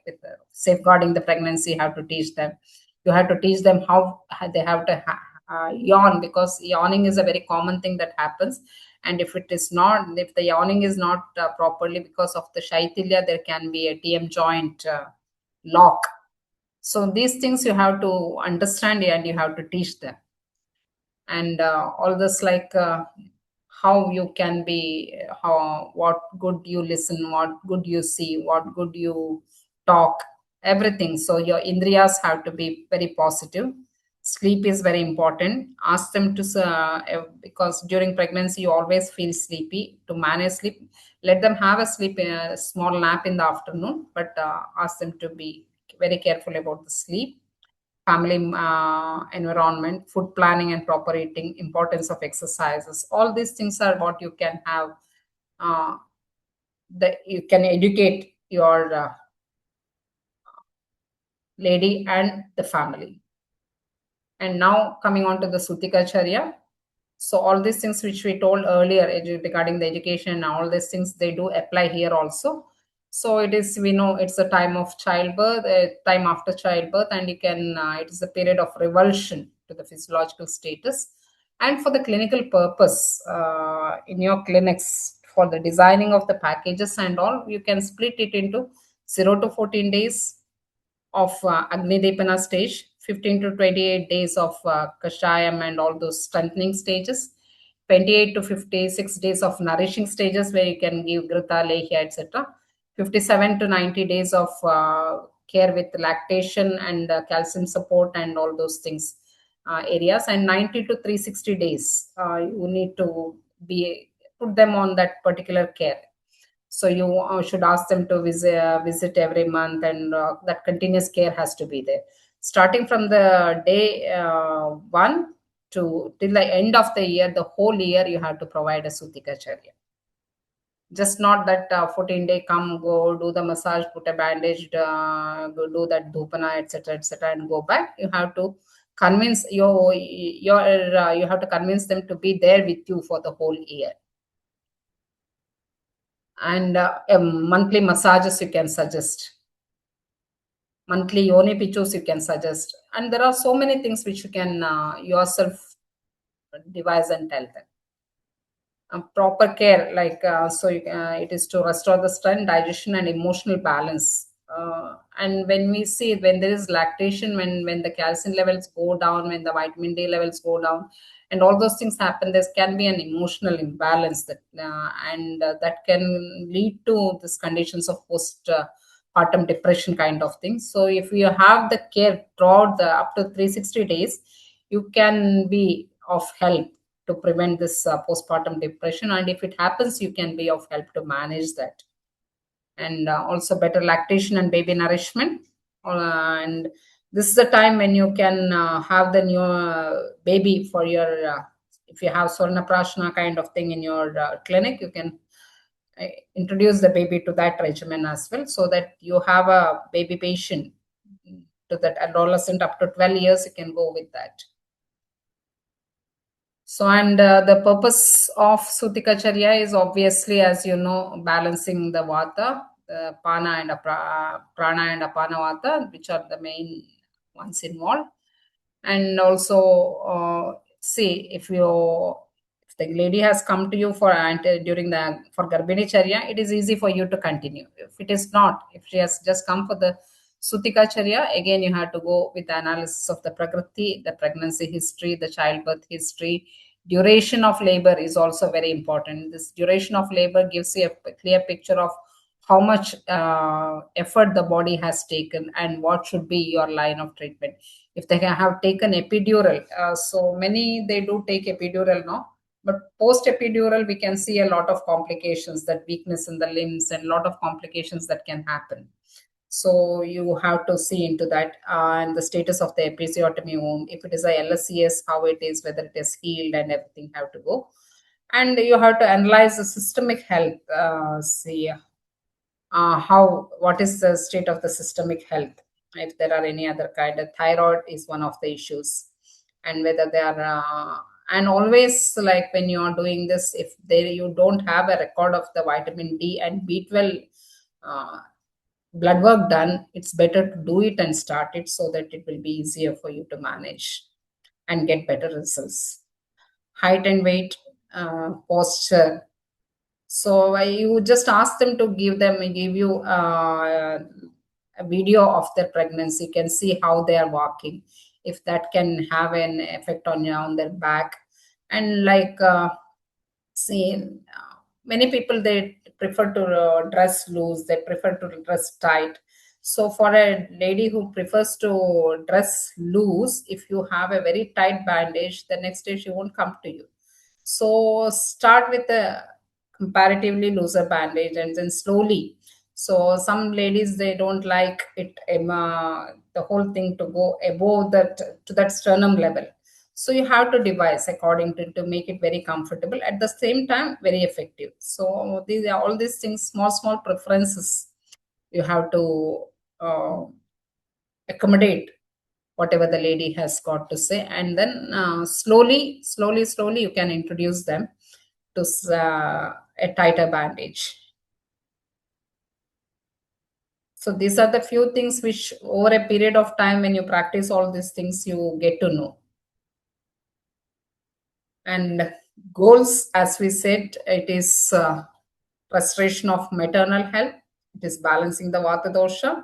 with safeguarding the pregnancy, how to teach them. You have to teach them how they have to yawn, because yawning is a very common thing that happens. And if the yawning is not properly, because of the shaithilya, there can be a TM joint lock. So these things you have to understand and you have to teach them. And all this how you can be, how what good you listen, what good you see, what good you talk, everything. So your indriyas have to be very positive. Sleep is very important. Ask them to because during pregnancy you always feel sleepy. To manage sleep, let them have a small nap in the afternoon, but ask them to be very careful about the sleep. Family environment, food planning and proper eating, importance of exercises. All these things are what you can have. That you can educate your lady and the family. And now coming on to the Sutikacharya. So all these things which we told earlier regarding the education and all these things, they do apply here also. So it is, we know it's a time of childbirth, time after childbirth, and you can, it is a period of revulsion to the physiological status. And for the clinical purpose, in your clinics, for the designing of the packages and all, you can split it into 0 to 14 days of Agni Depana stage, 15 to 28 days of Kashayam and all those strengthening stages, 28 to 56 days of nourishing stages where you can give Grita, Lehya, etc. 57 to 90 days of care with lactation and calcium support and all those things areas, and 90 to 360 days you need to be put them on that particular care. So you should ask them to visit every month, and that continuous care has to be there. Starting from the day 1 to till the end of the year, the whole year you have to provide a Sutikacharya. Just not that 14-day come, go, do the massage, put a bandage, go do that dhupana, etc., and go back. You have to convince you have to convince them to be there with you for the whole year. And monthly massages you can suggest, monthly yoni pichus you can suggest, and there are so many things which you can yourself devise and tell them. Proper care, it is to restore the strength, digestion and emotional balance. And when we see, when there is lactation, when the calcium levels go down, when the vitamin D levels go down, and all those things happen, there can be an emotional imbalance that can lead to these conditions of postpartum depression kind of thing. So if you have the care throughout the up to 360 days, you can be of help to prevent this postpartum depression. And if it happens, you can be of help to manage that. And also better lactation and baby nourishment. And this is the time when you can have the new baby for your, if you have Swarna Prashna kind of thing in your clinic, you can introduce the baby to that regimen as well, so that you have a baby patient to that adolescent up to 12 years, you can go with that. So, and the purpose of Sutikacharya is obviously, as you know, balancing the vata, the pana and prana and apana vata, which are the main ones involved. And also, see, if the lady has come to you for Garbhini Charya, it is easy for you to continue. If it is not, if she has just come for the Sutikacharya, again, you have to go with the analysis of the Prakriti, the pregnancy history, the childbirth history. Duration of labor is also very important. This duration of labor gives you a clear picture of how much effort the body has taken and what should be your line of treatment. If they have taken epidural, so many they do take epidural now, but post epidural we can see a lot of complications, that weakness in the limbs and a lot of complications that can happen. So you have to see into that, and the status of the episiotomy wound, if it is a LSCS, how it is, whether it is healed, and everything have to go. And you have to analyze the systemic health, see how, what is the state of the systemic health, if there are any other kind of thyroid is one of the issues, and whether they are and always, like when you are doing this, if they you don't have a record of the vitamin D and B12 uh, blood work done, it's better to do it and start it, so that it will be easier for you to manage and get better results. Height and weight, posture. So you just ask them to give you a video of their pregnancy. You can see how they are walking, if that can have an effect on their back. And like see, many people, they prefer to dress loose, they prefer to dress tight. So for a lady who prefers to dress loose, if you have a very tight bandage, the next day she won't come to you. So start with a comparatively looser bandage and then slowly. So some ladies, they don't like it, the whole thing to go above that, to that sternum level. So you have to devise according to make it very comfortable, at the same time very effective. So these are all these things, small preferences you have to accommodate whatever the lady has got to say, and then slowly you can introduce them to a tighter bandage. So these are the few things which over a period of time, when you practice all these things, you get to know. And goals, as we said, it is restoration of maternal health, it is balancing the vata dosha,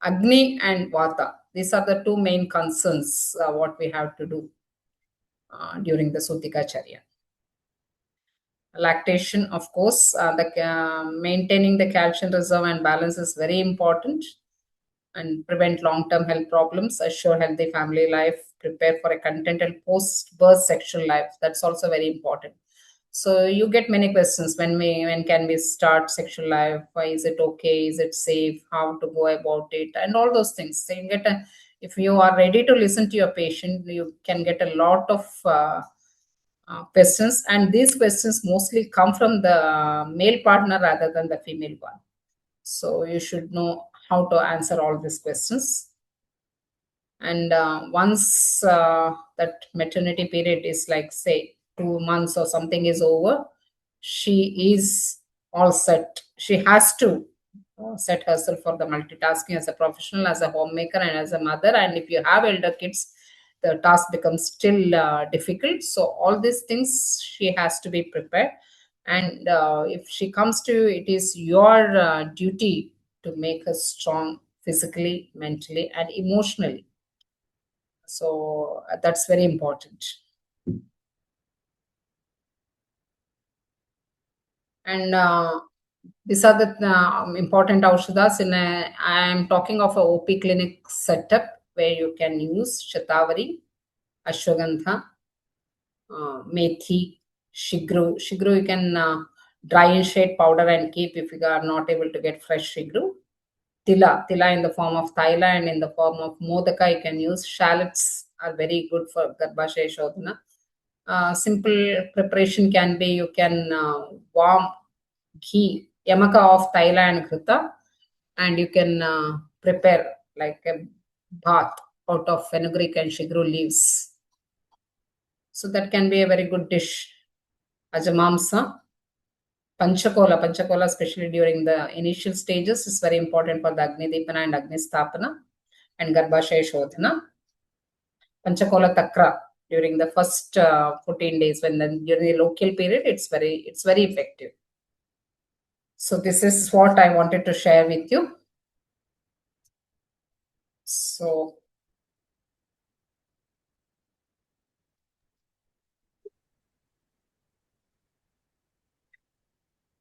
agni and vata. These are the two main concerns what we have to do during the Sutikacharya. Lactation, of course, maintaining the calcium reserve and balance is very important, and prevent long-term health problems, assure healthy family life, prepare for a contented post-birth sexual life. That's also very important. So you get many questions, when can we start sexual life? Why is it okay? Is it safe? How to go about it? And all those things. So you get a, if you are ready to listen to your patient, you can get a lot of questions, and these questions mostly come from the male partner rather than the female one. So you should know how to answer all these questions. And once that maternity period is, like say 2 months or something is over, she is all set. She has to set herself for the multitasking as a professional, as a homemaker, and as a mother. And if you have elder kids, the task becomes still difficult. So all these things she has to be prepared. And if she comes to you, it is your duty to make her strong physically, mentally, and emotionally. So that's very important. And these are the important aushadas. I am talking of a OP clinic setup where you can use shatavari, ashwagandha, methi, shigru. Shigru you can dry in shade powder and keep if you are not able to get fresh shigru. Tila in the form of thyla and in the form of modaka you can use. Shallots are very good for garbhashaya shodhana. Simple preparation can be, you can warm ghee, yamaka of thyla and ghrita, and you can prepare like a bath out of fenugreek and shigru leaves. So that can be a very good dish. Ajamamsa, panchakola, especially during the initial stages, is very important for the Agni Dipana and Agni Stapana and Garbhashaya Shodhana. Panchakola Takra during the first 14 days, when during the local period, it's very effective. So this is what I wanted to share with you. So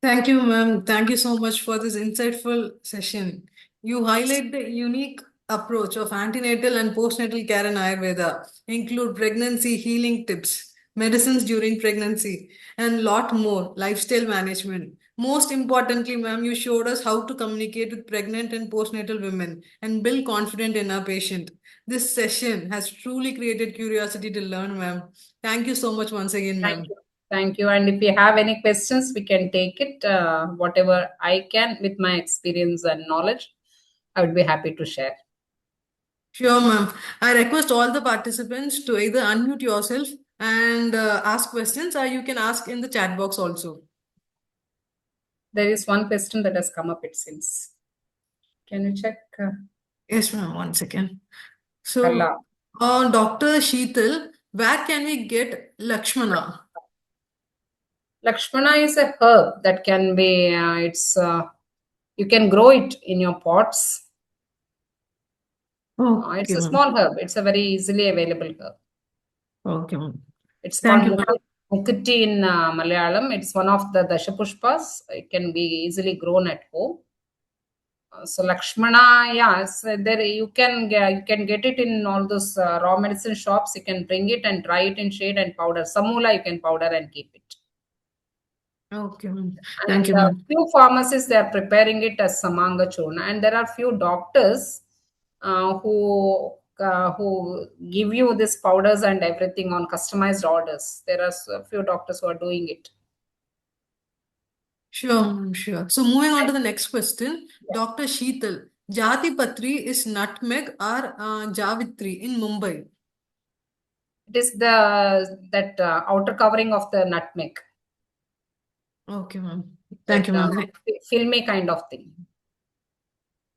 Thank you, ma'am. Thank you so much for this insightful session. You highlight the unique approach of antenatal and postnatal care in Ayurveda, include pregnancy healing tips, medicines during pregnancy, and lot more, lifestyle management. Most importantly, ma'am, you showed us how to communicate with pregnant and postnatal women and build confidence in our patient. This session has truly created curiosity to learn, ma'am. Thank you so much once again,
thank
ma'am.
you. Thank you. And if you have any questions, we can take it. Whatever I can with my experience and knowledge, I would be happy to share.
Sure, ma'am. I request all the participants to either unmute yourself and ask questions, or you can ask in the chat box also.
There is one question that has come up, it seems. Can you check?
Yes, ma'am. One second. So,
Kalla.
Dr. Sheetal, where can we get Lakshmana?
Lakshmana is a herb that can be, you can grow it in your pots. It's
Okay,
a
ma'am.
small herb. It's a very easily available herb.
Okay, ma'am.
It's called
Thank you, ma'am.
Mukti in Malayalam. It's one of the Dashapushpas. It can be easily grown at home. So Lakshmana, yeah, so there you can get it in all those raw medicine shops. You can bring it and dry it in shade and powder. Samula you can powder and keep it.
Okay, ma'am. Thank
And
you, ma'am.
few pharmacists they are preparing it as samanga churna, and there are few doctors who give you these powders and everything on customized orders. There are a few doctors who are doing it.
Sure, ma'am. Sure. So, moving on to
And,
the next question,
yeah,
Dr. Sheetal, Jati Patri is nutmeg or Javitri in Mumbai?
it is the that outer covering of the nutmeg,
Okay, ma'am. Thank
that
you, ma'am.
filmy kind of thing.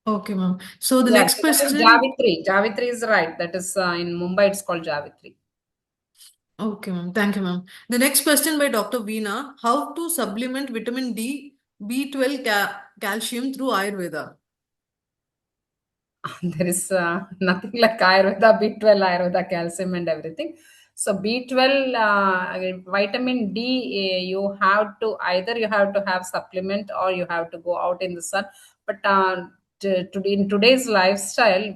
Okay, ma'am. So the
Yeah,
next
that is
question.
Javitri. Javitri is right. That is in Mumbai. It's called Javitri.
Okay, ma'am. Thank you, ma'am. The next question by Dr. Veena. How to supplement vitamin D, B12, calcium through Ayurveda?
There is nothing like Ayurveda, B12, Ayurveda, calcium, and everything. So B12, vitamin D, you have to either you have to have supplement or you have to go out in the sun. But in today's lifestyle,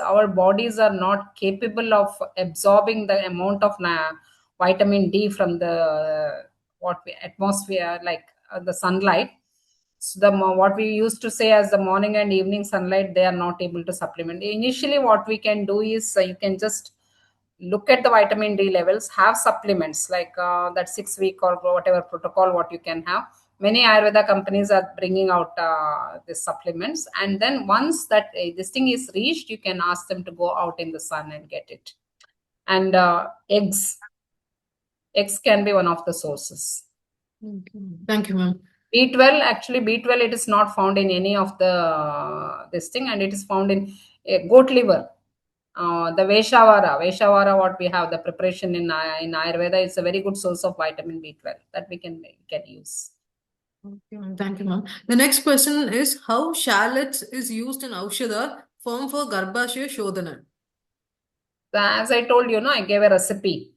our bodies are not capable of absorbing the amount of vitamin D from the atmosphere, like the sunlight. So what we used to say as the morning and evening sunlight, they are not able to supplement. Initially, what we can do is you can just look at the vitamin D levels, have supplements like that 6 week or whatever protocol what you can have. Many Ayurveda companies are bringing out these supplements, and then once that this thing is reached, you can ask them to go out in the sun and get it. And eggs can be one of the sources.
Okay. Thank you, ma'am.
B12, actually B12 it is not found in any of the this thing, and it is found in goat liver. The Veshavara, what we have, the preparation in Ayurveda is a very good source of vitamin B12 that we can use.
Okay, ma'am. Thank you, ma'am. The next question is how shallots is used in Aushadha form for Garbhashya Shodhana.
So as I told you, no, I gave a recipe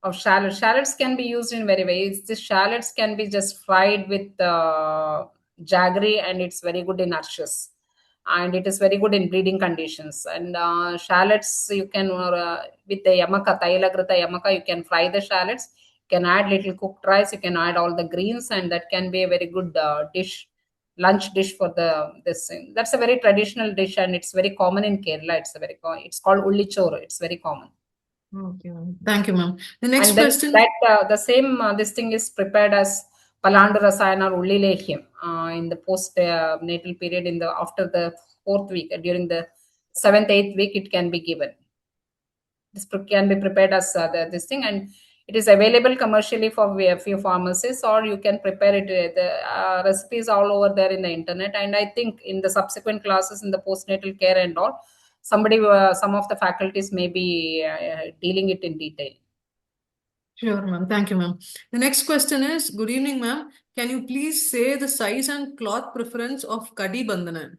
of shallots. Shallots can be used in very ways. The shallots can be just fried with jaggery, and it's very good in arches, and it is very good in breeding conditions. And shallots you can with the yamaka, tailagrita yamaka, you can fry the shallots. You can add little cooked rice. You can add all the greens, and that can be a very good lunch dish for the this thing. That's a very traditional dish, and it's very common in Kerala. It's called ullichor. It's very common.
Okay, ma'am. Thank you, ma'am. The next
And then
question.
that the same this thing is prepared as palandu rasayana or ulli lehyam in the post natal period, in the after the fourth week, during the seventh eighth week it can be given. This can be prepared as this thing, and it is available commercially for a few pharmacies, or you can prepare it. The recipes all over there in the internet, and I think in the subsequent classes in the postnatal care and all, some of the faculties may be dealing it in detail.
Sure, ma'am. Thank you, ma'am. The next question is, good evening, ma'am. Can you please say the size and cloth preference of Kadi Bandhana?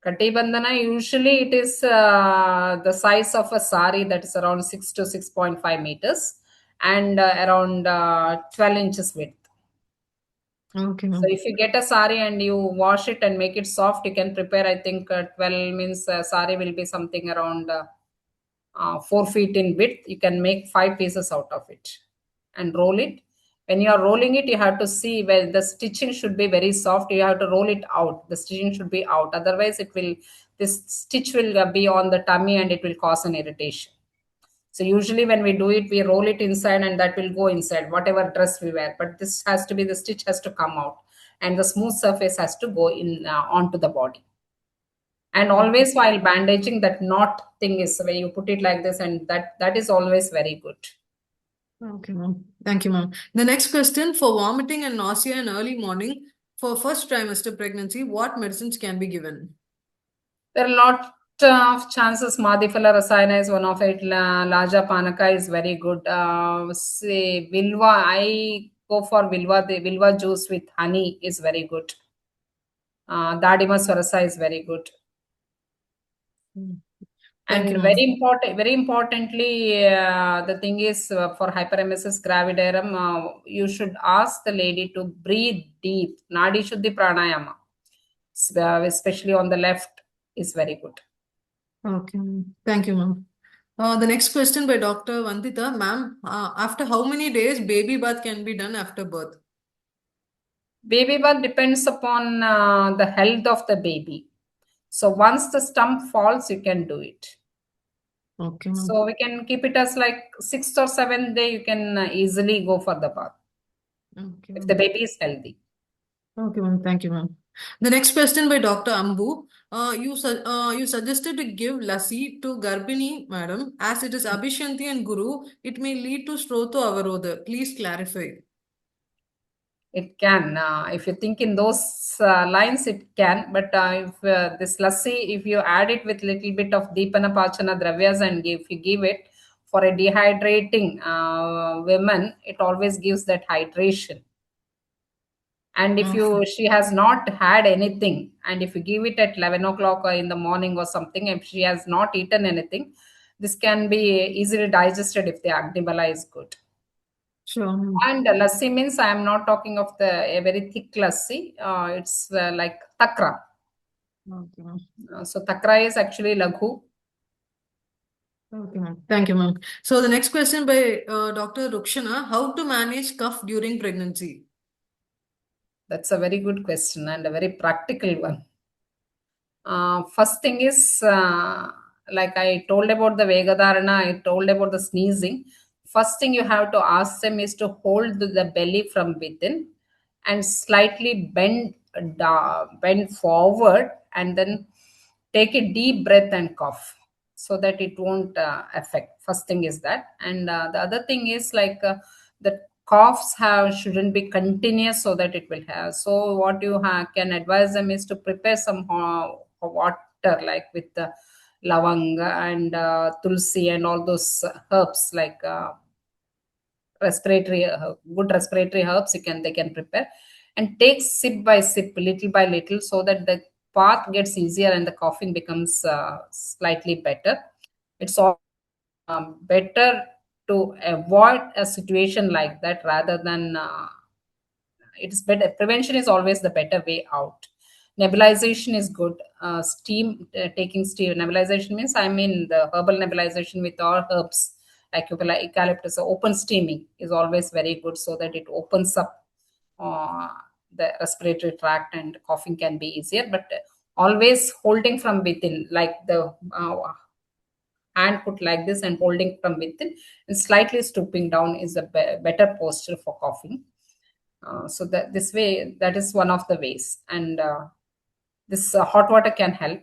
Kati bandhana, usually it is the size of a sari, that is around 6 to 6.5 meters, and around 12 inches width.
Okay,
So
ma'am.
if you get a sari and you wash it and make it soft, you can prepare. I think 12 means sari will be something around 4 feet in width. You can make 5 pieces out of it and roll it. When you are rolling it, you have to see where the stitching should be very soft. You have to roll it out. The stitching should be out. Otherwise, this stitch will be on the tummy and it will cause an irritation. So usually when we do it, we roll it inside and that will go inside whatever dress we wear. But this has to be, the stitch has to come out and the smooth surface has to go in onto the body. And
Okay.
always while bandaging, that knot thing is where you put it like this, and that is always very good.
Okay, ma'am. Thank you, ma'am. The next question, for vomiting and nausea in early morning for first trimester pregnancy, what medicines can be given?
There are a lot of chances. Madhifala Rasayana is one of it. Laja Panaka is very good. Say Vilva, I go for Vilva. The Vilva juice with honey is very good. Dadima Swarasa is very good.
Mm. Thank you,
And
ma'am.
very importantly, the thing is for hyperemesis gravidarum, you should ask the lady to breathe deep. Nadi Shuddhi Pranayama, especially on the left, is very good.
Okay, ma'am. Thank you, ma'am. The next question by Dr. Vandita, ma'am. After how many days baby bath can be done after birth?
Baby birth depends upon the health of the baby. So once the stump falls, you can do it.
Okay, ma'am.
So we can keep it as like sixth or seventh day, you can easily go for the bath
Okay,
if the
ma'am.
baby is healthy.
Okay, ma'am. Thank you, ma'am. The next question by Dr. Ambu. You suggested to give lassi to Garbhini, madam, as it is Abhishanti and Guru. It may lead to Sroto Avarodha. Please clarify.
It can. If you think in those lines, it can. But if this lassi, if you add it with little bit of Deepana Pachana Dravyas and if you give it for a dehydrating women, it always gives that hydration. And if
Okay.
you she has not had anything, and if you give it at 11 o'clock or in the morning or something, if she has not eaten anything, this can be easily digested if the Agnibala is good.
Sure, ma'am.
And lassi means I am not talking of the a very thick lassi. It's like takra.
Okay, ma'am.
So takra is actually laghu.
Okay, ma'am. Thank you, ma'am. So the next question by Dr. Rukshana, how to manage cough during pregnancy?
That's a very good question and a very practical one. First thing is, like I told about the Vegadharana, I told about the sneezing. First thing you have to ask them is to hold the belly from within and slightly bend forward, and then take a deep breath and cough so that it won't affect. First thing is that. And the other thing is like the coughs have shouldn't be continuous so that it will have. So what you can advise them is to prepare some water like with the lavanga and tulsi and all those herbs like respiratory good respiratory herbs, they can prepare and take sip by sip, little by little, so that the path gets easier and the coughing becomes slightly better. It's all better to avoid a situation like that rather than it's better. Prevention is always the better way out. Nebulization is good. Steam, taking steam. Nebulization means, I mean, the herbal nebulization with all herbs like eucalyptus. So open steaming is always very good so that it opens up uh, the respiratory tract and coughing can be easier. But always holding from within, like the hand put like this and holding from within and slightly stooping down is a better posture for coughing. So that this way, that is one of the ways. And this hot water can help.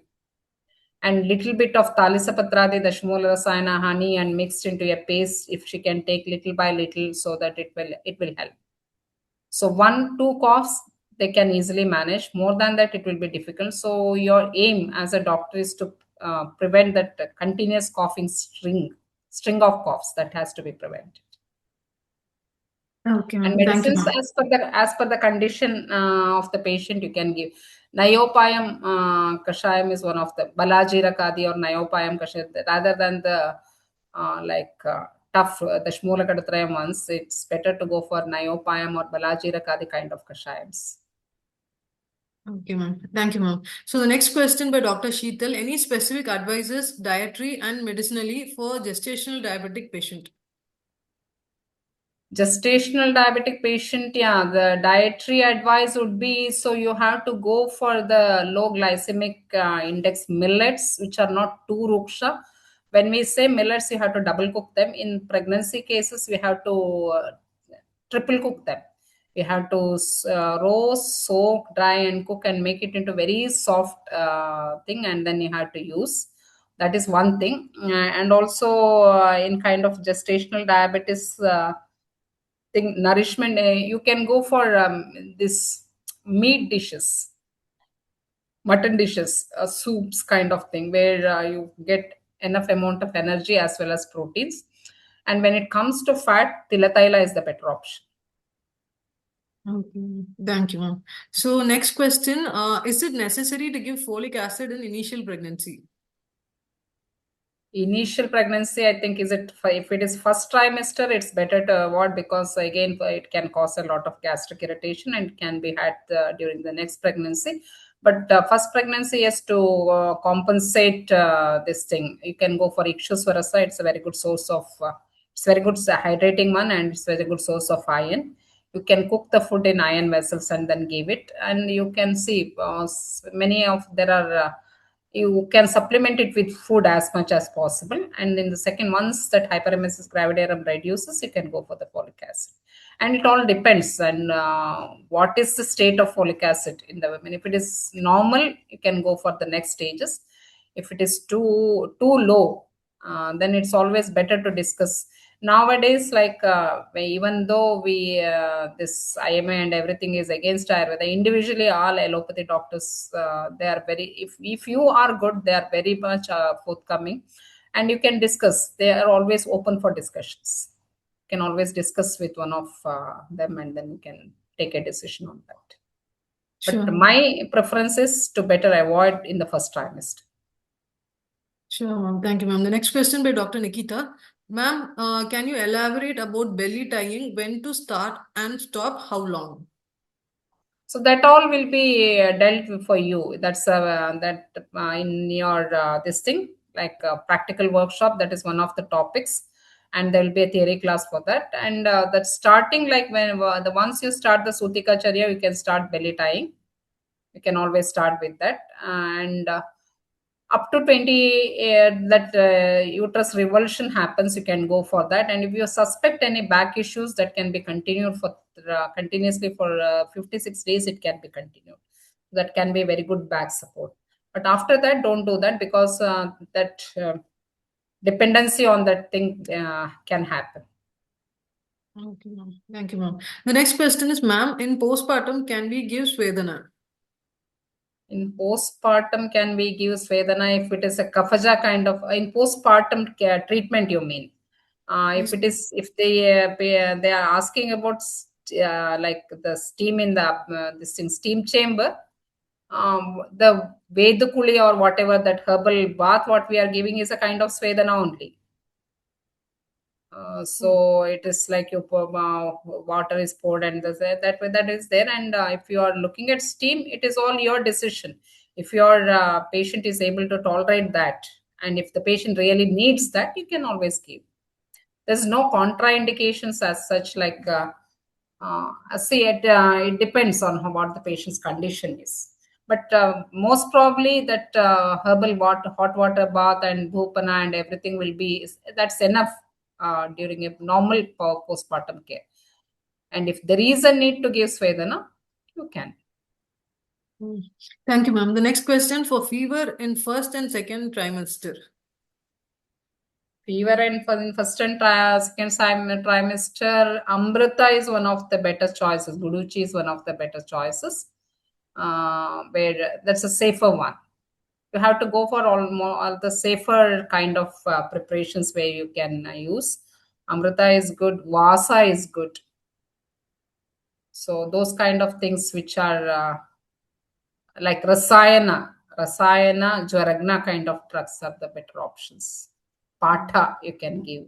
And little bit of Talisapatradi, Dashmula Rasayana, honey, and mixed into a paste, if she can take little by little, so that it will help. So 1 2 coughs they can easily manage. More than that, it will be difficult. So your aim as a doctor is to prevent that continuous coughing string of coughs that has to be prevented.
Okay,
And
ma'am. Thank you,
medicines
ma'am.
as per the condition of the patient you can give. Nayopayam Kashayam is one of the Balajirakadi or Nayopayam Kashayam. Rather than the tough, the Shmulakadatrayam ones, it's better to go for Nayopayam or Balajirakadi kind of Kashayams.
Okay, ma'am. Thank you, ma'am. So the next question by Dr. Sheetal, any specific advices, dietary and medicinally for gestational diabetic patient?
Gestational diabetic patient, yeah, the dietary advice would be, so you have to go for the low glycemic index millets, which are not too ruksha. When we say millets, you have to double cook them. In pregnancy cases, we have to triple cook them. We have to roast, soak, dry, and cook and make it into very soft thing, and then you have to use. That is one thing. And also, in kind of gestational diabetes, thing nourishment, you can go for this meat dishes, mutton dishes, soups kind of thing, where you get enough amount of energy as well as proteins. And when it comes to fat, tilathaila is the better option.
Okay, thank you, ma'am. So next question, is it necessary to give folic acid in initial pregnancy?
Initial pregnancy, I think, is it if it is first trimester, it's better to avoid, because again it can cause a lot of gastric irritation and can be had during the next pregnancy. But first pregnancy is to compensate this thing. You can go for Ikshuswarasa. It's a very good source of it's very good hydrating one, and it's very good source of iron. You can cook the food in iron vessels and then give it, and you can see many of there are you can supplement it with food as much as possible. And in the second, once that hyperemesis gravidarum reduces, you can go for the folic acid. And it all depends on what is the state of folic acid in the women. If it is normal, you can go for the next stages. If it is too low, then it's always better to discuss. Nowadays, like even though we this IMA and everything is against Ayurveda, individually all allopathy doctors, they are very, if you are good, they are very much forthcoming, and you can discuss. They are always open for discussions. You can always discuss with one of them, and then you can take a decision on that. But
Sure.
my preference is to better avoid in the first trimester.
Sure, ma'am. Thank you, ma'am. The next question by Dr. Nikita. Ma'am, can you elaborate about belly tying, when to start and stop, how long?
So that all will be dealt with for you. That's that in your this thing, like a practical workshop. That is one of the topics, and there will be a theory class for that. And that starting, like when the once you start the Sutikacharya, you can start belly tying. You can always start with that, and up to 20 that uterus revulsion happens, you can go for that. And if you suspect any back issues, that can be continued for continuously for 56 days, it can be continued. That can be very good back support. But after that, don't do that, because that dependency on that thing can happen.
Okay, ma'am. Thank you, ma'am. The next question is, ma'am, in postpartum, can we give Svedana?
In postpartum, can we give Svedana if it is a kafaja kind of, in postpartum care treatment, you mean? If
Yes.
it is, if they are asking about like the steam in the this thing, steam chamber, the Vedukuli or whatever that herbal bath, what we are giving is a kind of Svedana only. So it is like you pour, water is poured, and that way that is there. And if you are looking at steam, it is all your decision. If your patient is able to tolerate that, and if the patient really needs that, you can always give. There's no contraindications as such. Like see, it depends on what the patient's condition is. But most probably that herbal water, hot water bath and bhupana and everything will be, that's enough during a normal postpartum care. And if there is a need to give Svedana, you can.
Thank you, ma'am. The next question, for fever in first and second trimester.
Fever and for in first and second trimester, Amrita is one of the better choices. Guduchi is one of the better choices. Where that's a safer one. You have to go for all the safer kind of preparations where you can use. Amrita is good. Vasa is good. So those kind of things which are like Rasayana, Jwaragna kind of drugs are the better options. Pata you can give.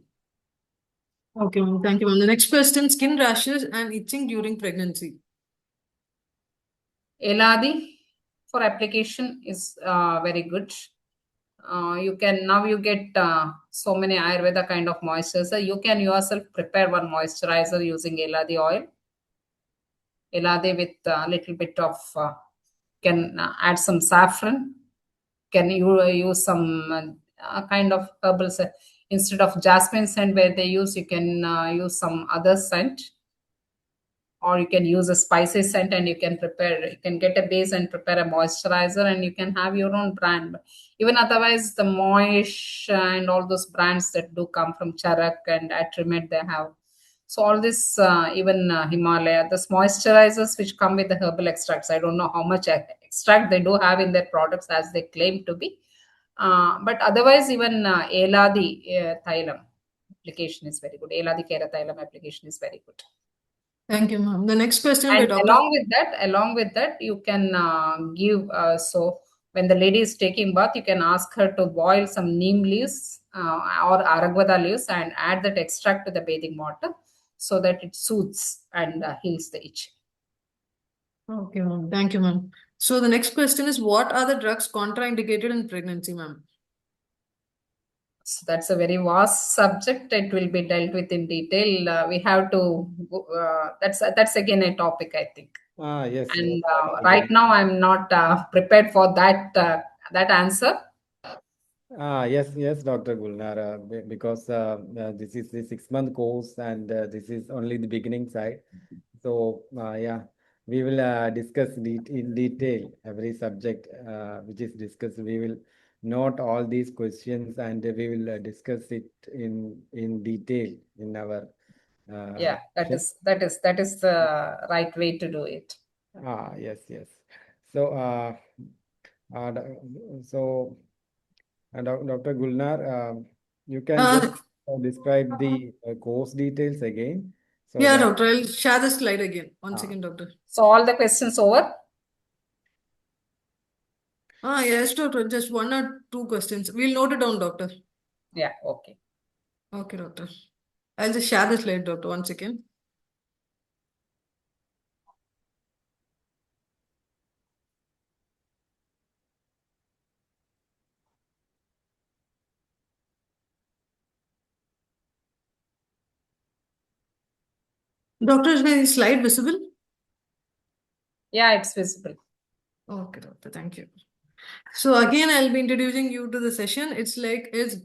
Okay, ma'am. Thank you, ma'am. The next question, skin rashes and itching during pregnancy.
Eladi for application is very good. You can now you get so many Ayurveda kind of moisturizer. You can yourself prepare one moisturizer using Eladi oil. Eladi with a little bit of can add some saffron. Can you use some kind of herbal scent instead of jasmine scent where they use? You can use some other scent, or you can use a spicy scent, and you can prepare. You can get a base and prepare a moisturizer, and you can have your own brand. Even otherwise, the Moish and all those brands that do come from Charak and Atrimed, they have. So all this, even Himalaya, this moisturizers which come with the herbal extracts. I don't know how much extract they do have in their products as they claim to be. But otherwise, even Eladi Thailam application is very good. Eladi Kera Thailam application is very good.
Thank you, ma'am. The next question by
And
Dr.
along with that, you can give so when the lady is taking bath, you can ask her to boil some neem leaves or aragvada leaves and add that extract to the bathing water so that it soothes and heals the itch.
Okay, ma'am. Thank you, ma'am. So the next question is, what are the drugs contraindicated in pregnancy, ma'am?
So that's a very vast subject. It will be dealt with in detail. We have to. That's again a topic, I think.
Yes, yes.
And right now, I'm not prepared for that answer.
Yes, Dr. Gulnar, because this is the 6 month course and this is only the beginning side. So, yeah, we will discuss in detail every subject which is discussed. We will note all these questions and we will discuss it in detail in our.
Yeah, that is the right way to do it.
Yes, yes. So, so. And Dr. Gulnar, you can
Uh,
just describe the course details again so
yeah,
that
doctor, I'll share the slide again. One
uh,
second, doctor.
So all the questions over.
Yes, doctor, just one or two questions. We'll note it down, doctor.
Yeah, okay.
Okay, doctor. I'll just share the slide, doctor. One second. Doctor, is my slide visible?
Yeah, it's visible.
Okay, doctor, thank you. So again, I'll be introducing you to the session. It's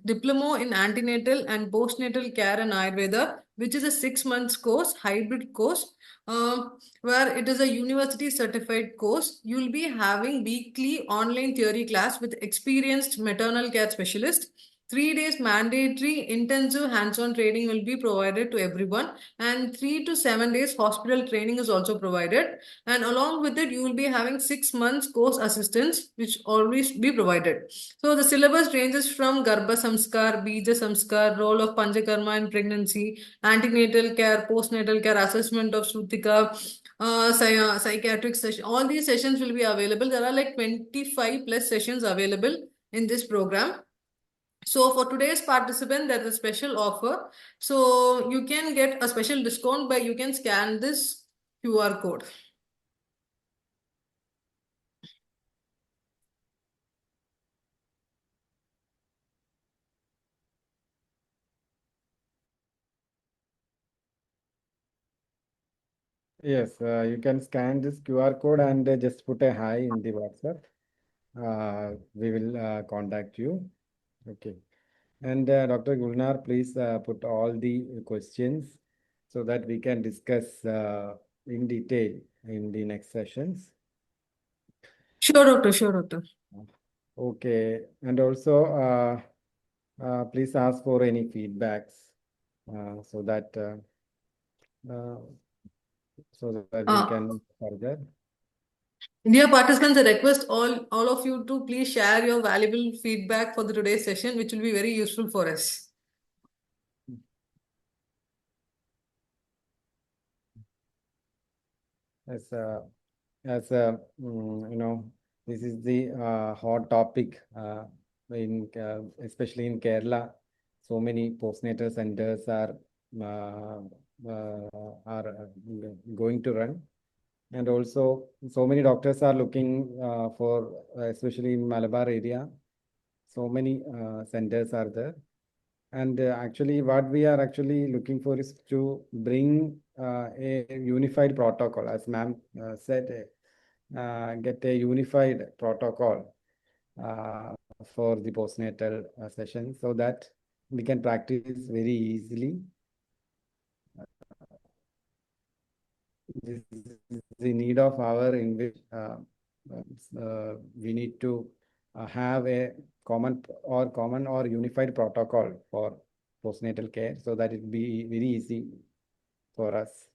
Diploma in Antenatal and Postnatal Care and Ayurveda, which is a 6 months course, hybrid course, where it is a university certified course. You'll be having weekly online theory class with experienced maternal care specialist. 3 days mandatory intensive hands-on training will be provided to everyone, and 3 to 7 days hospital training is also provided. And along with it, you will be having 6 months course assistance, which always be provided. So the syllabus ranges from Garbha Samskar, Bija Samskar, role of Panchakarma in pregnancy, antenatal care, postnatal care, assessment of Sutika, psychiatric session. All these sessions will be available. There are like 25 plus sessions available in this program. So for today's participant, there is a special offer. So you can get a special discount by you can scan this QR code.
yes, you can scan this QR code and just put a hi in the WhatsApp. We will contact you. Okay. And Dr. Gulnar, please put all the questions so that we can discuss in detail in the next sessions.
Sure, doctor. Sure, doctor.
Okay. And also, please ask for any feedbacks so that uh, we
Uh,
can further.
Dear participants, I request all of you to please share your valuable feedback for the today's session, which will be very useful for us.
As you know, This is the hot topic especially in Kerala. So many postnatal centers are going to run, and also so many doctors are looking for, especially in Malabar area. So many centers are there. And actually, what we are actually looking for is to bring a unified protocol, as ma'am said, get a unified protocol for the postnatal session, so that we can practice very easily. This is the need of our English. We need to have a common or unified protocol for postnatal care, so that it be very easy for us.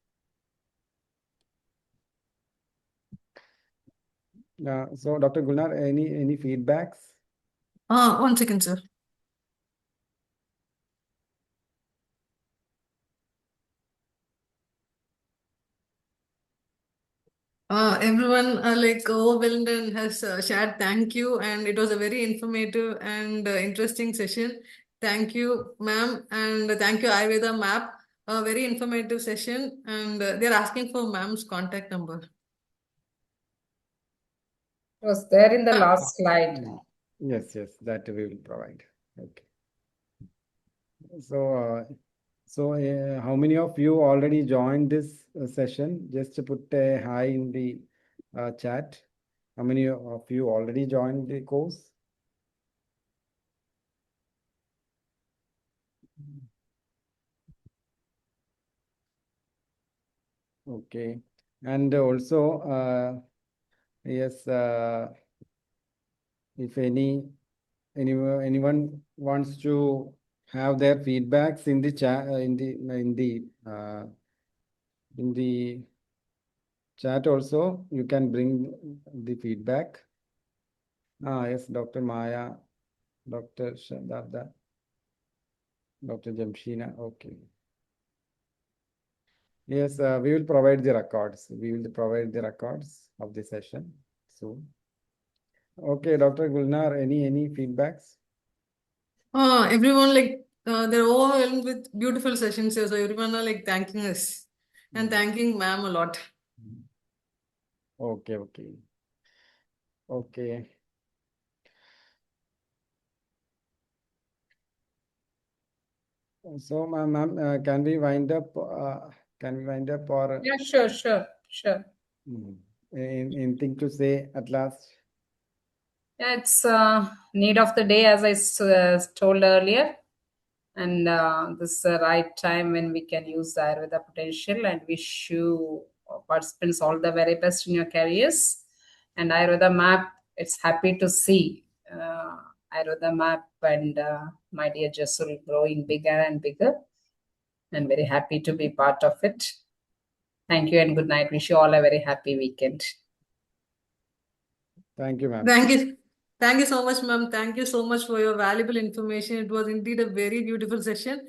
So Dr. Gulnar, any feedbacks?
1 second, sir. Everyone like overwhelmed and has shared thank you, and it was a very informative and interesting session. Thank you, ma'am, and thank you, AyurvedaMap. A very informative session, and they're asking for ma'am's contact number.
It was there in the last slide.
Yes, that we will provide. Okay. So, how many of you already joined this session? Just to put a hi in the chat. How many of you already joined the course? Okay. And also, yes, if anyone wants to have their feedbacks in the chat, in the chat also, you can bring the feedback. Yes, Dr. Maya, Dr. Shadabda, Dr. Jamshina. Okay. Yes, we will provide the records. We will provide the records of the session soon. Okay, Dr. Gulnar, any feedbacks?
Everyone like they're overwhelmed with beautiful sessions here, so everyone are like thanking us and thanking ma'am a lot.
Okay. So, ma'am, can we wind up? Or
Yeah, sure.
anything to say at last?
Yeah, it's need of the day, as I told earlier. And this is the right time when we can use the Ayurveda potential, and wish you participants all the very best in your careers. And AyurvedaMap, it's happy to see AyurvedaMap and my dear Jasul growing bigger and bigger, and very happy to be part of it. Thank you and good night. Wish you all a very happy weekend.
Thank you, ma'am.
Thank you so much, ma'am. Thank you so much for your valuable information. It was indeed a very beautiful session.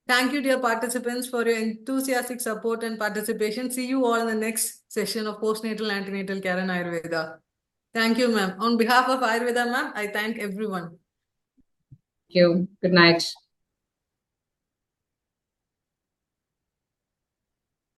Thank you, dear participants, for your enthusiastic support and participation. See you all in the next session of Postnatal Antenatal Care and Ayurveda. Thank you, ma'am. On behalf of Ayurveda, ma'am, I thank everyone.
Thank you. Good night.